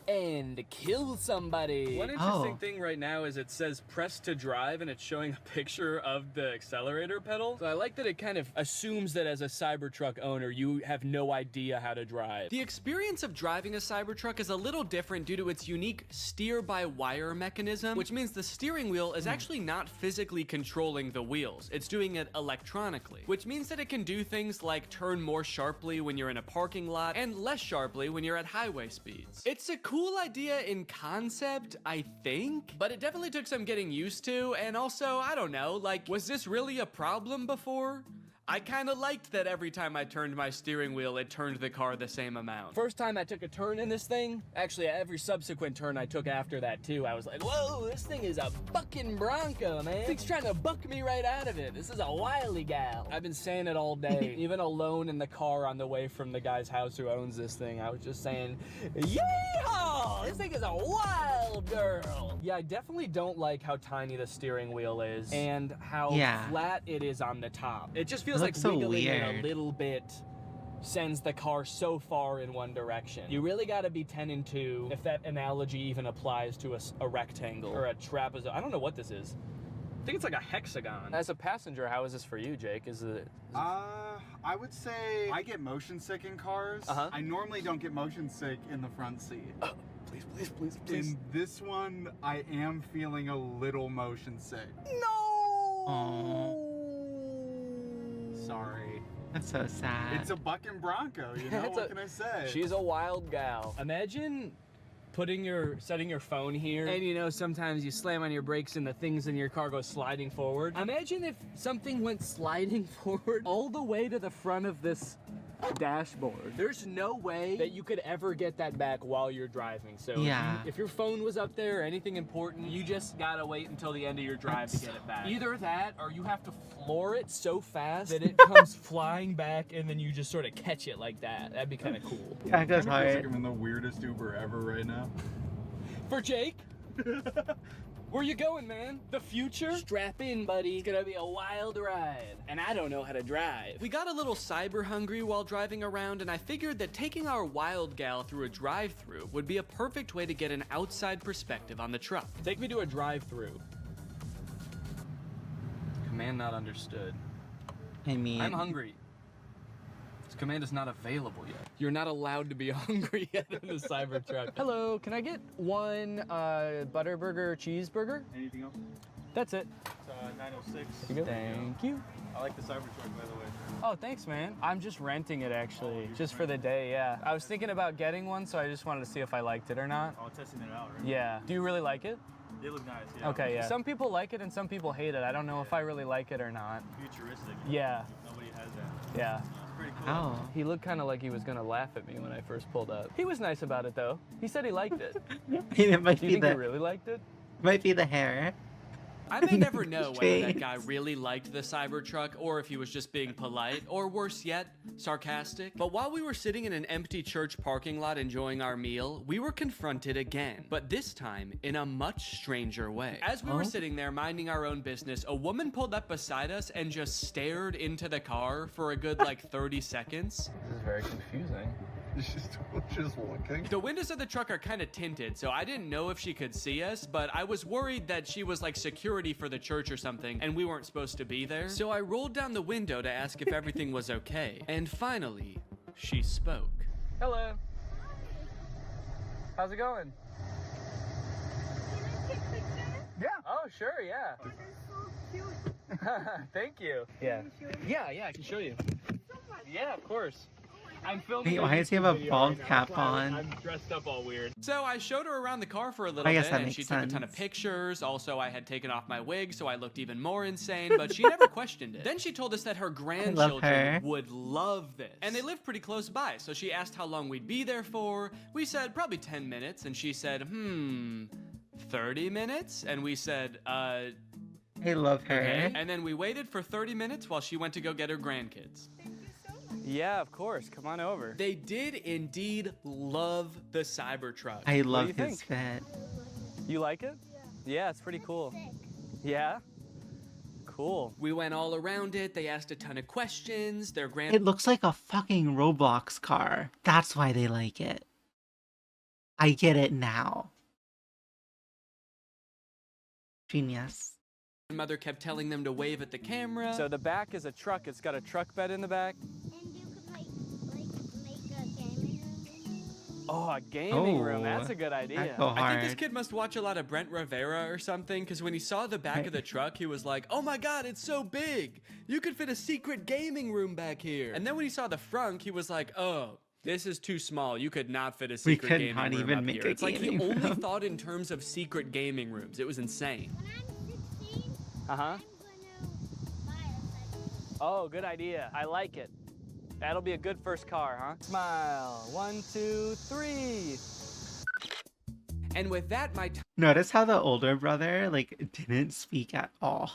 B: and kill somebody. One interesting thing right now is it says press to drive and it's showing a picture of the accelerator pedal. So I like that it kind of assumes that as a Cybertruck owner, you have no idea how to drive. The experience of driving a Cybertruck is a little different due to its unique steer-by-wire mechanism, which means the steering wheel is actually not physically controlling the wheels. It's doing it electronically, which means that it can do things like turn more sharply when you're in a parking lot and less sharply when you're at highway speeds. It's a cool idea in concept, I think, but it definitely took some getting used to, and also, I don't know, like, was this really a problem before? I kind of liked that every time I turned my steering wheel, it turned the car the same amount. First time I took a turn in this thing, actually every subsequent turn I took after that too, I was like, whoa, this thing is a fucking Bronco, man. This thing's trying to buck me right out of it. This is a wily gal. I've been saying it all day, even alone in the car on the way from the guy's house who owns this thing. I was just saying, yeehaw! This thing is a wild girl. Yeah, I definitely don't like how tiny the steering wheel is and how flat it is on the top. It just feels like wiggling it a little bit sends the car so far in one direction. You really got to be 10 and 2 if that analogy even applies to a rectangle or a trapezoid. I don't know what this is. I think it's like a hexagon. As a passenger, how is this for you, Jake?
G: I would say I get motion sick in cars. I normally don't get motion sick in the front seat. Please. In this one, I am feeling a little motion sick.
H: No!
A: Aww.
G: Sorry.
A: That's so sad.
G: It's a bucking Bronco, you know, what can I say?
B: She's a wild gal. Imagine setting your phone here, and you know, sometimes you slam on your brakes and the things in your car go sliding forward. Imagine if something went sliding forward all the way to the front of this dashboard. There's no way that you could ever get that back while you're driving. So
A: Yeah.
B: if your phone was up there or anything important, you just gotta wait until the end of your drive to get it back. Either that or you have to floor it so fast that it comes flying back and then you just sort of catch it like that. That'd be kind of cool.
A: That goes
I: Feels
A: hard.
I: like I'm in the weirdest Uber ever right now.
B: For Jake? Where you going, man? The future? Strap in, buddy. It's gonna be a wild ride. And I don't know how to drive. We got a little cyber hungry while driving around, and I figured that taking our wild gal through a drive-thru would be a perfect way to get an outside perspective on the truck. Take me to a drive-thru. Command not understood.
A: I mean,
B: I'm hungry. This command is not available yet. You're not allowed to be hungry yet in the Cybertruck. Hello, can I get one Butterburger cheeseburger?
I: Anything else?
B: That's it.
I: It's 906.
B: Thank you.
I: I like the Cybertruck, by the way.
B: Oh, thanks, man. I'm just renting it, actually. Just for the day, yeah. I was thinking about getting one, so I just wanted to see if I liked it or not.
I: Oh, testing it out, right?
B: Yeah. Do you really like it?
I: They look nice, yeah.
B: Okay, yeah. Some people like it and some people hate it. I don't know if I really like it or not.
I: Futuristic.
B: Yeah.
I: Nobody has that.
B: Yeah.
I: It's pretty cool.
A: oh.
B: He looked kind of like he was gonna laugh at me when I first pulled up. He was nice about it, though. He said he liked it.
A: It might
B: Do you
A: be
B: think he
A: the
B: really liked it?
A: might be the hair.
B: I may never know whether that
A: Jeez.
B: guy really liked the Cybertruck or if he was just being polite or worse yet, sarcastic. But while we were sitting in an empty church parking lot enjoying our meal, we were confronted again, but this time in a much stranger way. As we were sitting there minding our own business, a woman pulled up beside us and just stared into the car for a good like 30 seconds. This is very confusing.
I: She's looking.
B: The windows of the truck are kind of tinted, so I didn't know if she could see us, but I was worried that she was like security for the church or something, and we weren't supposed to be there. So I rolled down the window to ask if everything was okay. And finally, she spoke. Hello. How's it going? Yeah. Oh, sure, yeah. Thank you. Yeah. Yeah, I can show you. Yeah, of course. I'm filming.
A: Wait, why does he have a
B: video
A: bald
B: right now.
A: cap
B: That's why
A: on?
B: I'm dressed up all weird. So I showed her around the car for a little
A: I guess
B: bit,
A: that
B: and she
A: makes
B: took a ton of
A: sense.
B: pictures. Also, I had taken off my wig, so I looked even more insane, but she never questioned it. Then she told us that her
A: her.
B: grandchildren would love this. And they live pretty close by, so she asked how long we'd be there for. We said probably 10 minutes, and she said, 30 minutes? And we said,
A: I love her.
B: okay. And then we waited for 30 minutes while she went to go get her grandkids. Yeah, of course. Come on over. They did indeed love the Cybertruck.
A: I
B: What do
A: love
B: you
A: his
B: think?
A: fit.
B: You like it? Yeah, it's pretty cool. Yeah? Cool. We went all around it. They asked a ton of questions. Their
A: It looks like a fucking Roblox car. That's why they like it. I get it now. Genius.
B: grandmother kept telling them to wave at the camera. So the back is a truck. It's got a truck bed in the back.
F: And you could like make a gaming room.
B: Oh, a gaming room.
A: Oh,
B: That's a good idea.
A: that'd go
B: I think this
A: hard.
B: kid must watch a lot of Brent Rivera or something, because when he saw the back of the truck, he was like, oh my god, it's so big. You could fit a secret gaming room back here. And then when he saw the front, he was like, oh, this is too small. You could not fit a secret
A: could
B: gaming
A: not
B: room
A: even
B: up
A: make
B: here.
A: a
B: It's like he
A: gaming
B: only
A: room.
B: thought in terms of secret gaming rooms. It was insane.
F: When I'm 16,
B: Uh-huh.
F: I'm gonna buy a cyber.
B: Oh, good idea. I like it. That'll be a good first car, huh? Smile. 1, 2, 3. And with that, my
A: Notice how the older brother like didn't speak at all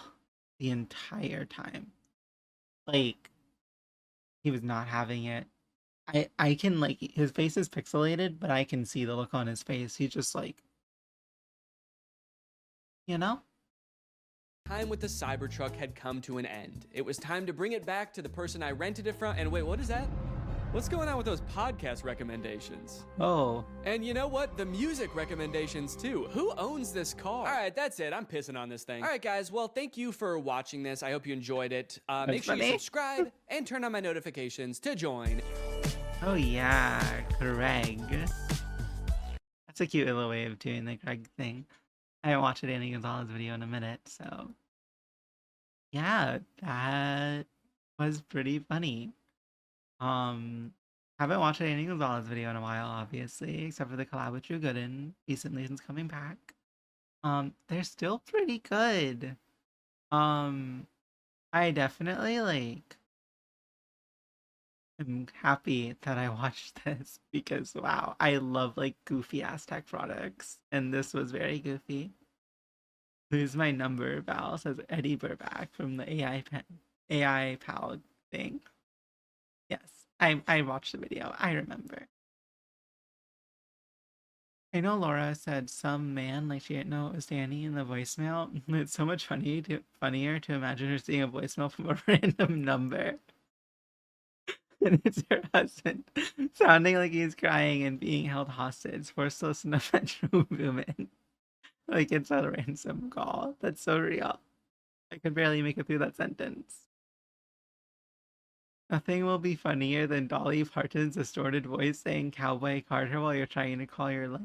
A: the entire time. Like he was not having it. I can like his face is pixelated, but I can see the look on his face. He's just like, you know?
B: time with the Cybertruck had come to an end. It was time to bring it back to the person I rented it from. And wait, what is that? What's going on with those podcast recommendations?
A: Oh,
B: And you know what? The music recommendations too. Who owns this car? All right, that's it. I'm pissing on this thing. All right, guys. Well, thank you for watching this. I hope you enjoyed it. Make sure you
A: funny.
B: subscribe and turn on my notifications to join.
A: oh yeah, Craig. That's a cute little way of doing the Craig thing. I haven't watched a Danny Gonzalez video in a minute, so yeah, that was pretty funny. Haven't watched a Danny Gonzalez video in a while, obviously, except for the collab with Drew Gooden recently since coming back. They're still pretty good. I definitely like I'm happy that I watched this because wow, I love like goofy ass tech products, and this was very goofy. Lose my number, Val, says Eddie Burback from the AI pal thing. Yes, I watched the video. I remember. I know Laura said some man, like she didn't know it was Danny in the voicemail. It's so much funnier to imagine her seeing a voicemail from a random number. And it's her husband sounding like he's crying and being held hostage, forced to listen to Metro Boomin. Like it's a ransom call. That's so real. I could barely make it through that sentence. Nothing will be funnier than Dolly Parton's distorted voice saying Cowboy Carter while you're trying to call your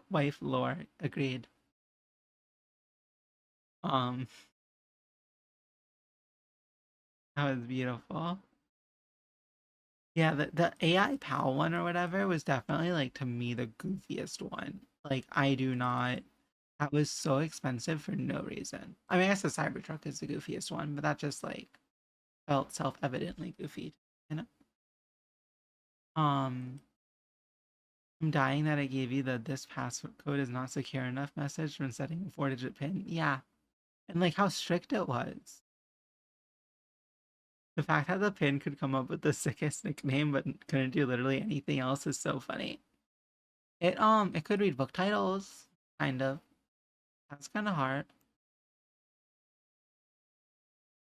A: wife Lore. Agreed. Um, that was beautiful. Yeah, the AI pal one or whatever was definitely like to me the goofiest one. Like I do not that was so expensive for no reason. I mean I guess the Cybertruck is the goofiest one, but that just like felt self-evidently goofy, you know? Um I'm dying that I gave you the this passcode is not secure enough message when setting a 4-digit pin. Yeah. And like how strict it was. The fact that the pin could come up with the sickest nickname but couldn't do literally anything else is so funny. It could read book titles, kind of. That's kind of hard.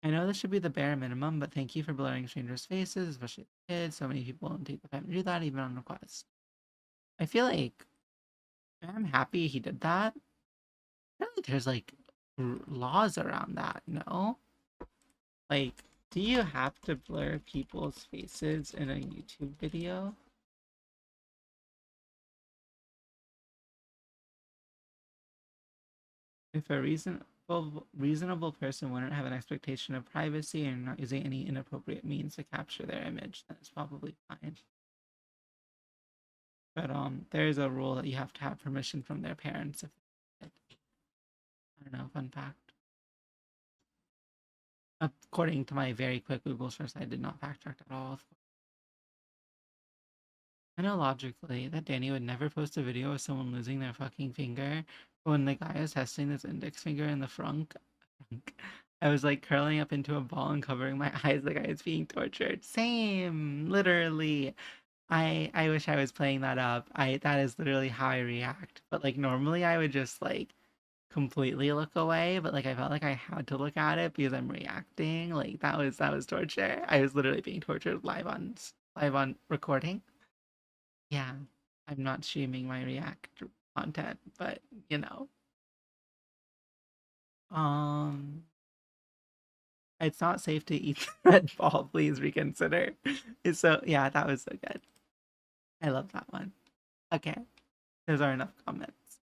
A: I know this should be the bare minimum, but thank you for blurring strangers' faces, especially kids. So many people don't take the time to do that, even on request. I feel like I'm happy he did that. I feel like there's like laws around that, no? Like, do you have to blur people's faces in a YouTube video? If a reasonable person wouldn't have an expectation of privacy and not using any inappropriate means to capture their image, then it's probably fine. But there is a rule that you have to have permission from their parents. If I don't know, fun fact. According to my very quick Google search, I did not fact check at all. I know logically that Danny would never post a video of someone losing their fucking finger. But when the guy was testing this index finger in the front, I was like curling up into a ball and covering my eyes like I was being tortured. Same, literally. I wish I was playing that up. That is literally how I react. But like normally I would just like completely look away, but like I felt like I had to look at it because I'm reacting. Like that was torture. I was literally being tortured live on recording. Yeah, I'm not streaming my react content, but you know. Um it's not safe to eat the red ball, please reconsider. It's so yeah, that was so good. I love that one. Okay. Those are enough comments.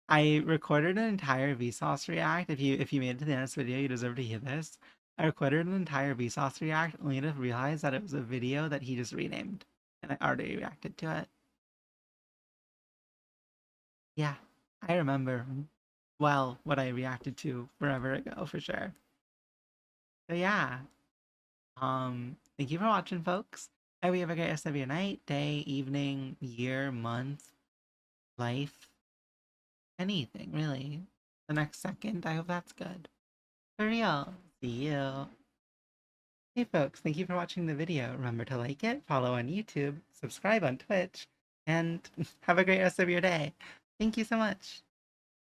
A: I recorded an entire Vsauce react. If you made it to the end of this video, you deserve to hear this. I recorded an entire Vsauce react only to realize that it was a video that he just renamed. And I already reacted to it. Yeah. I remember well what I reacted to forever ago for sure. So yeah. Thank you for watching, folks. I hope you have a great rest of your night, day, evening, year, month, life, anything really. The next second, I hope that's good. For real. See you. Hey folks, thank you for watching the video. Remember to like it, follow on YouTube, subscribe on Twitch, and have a great rest of your day. Thank you so much.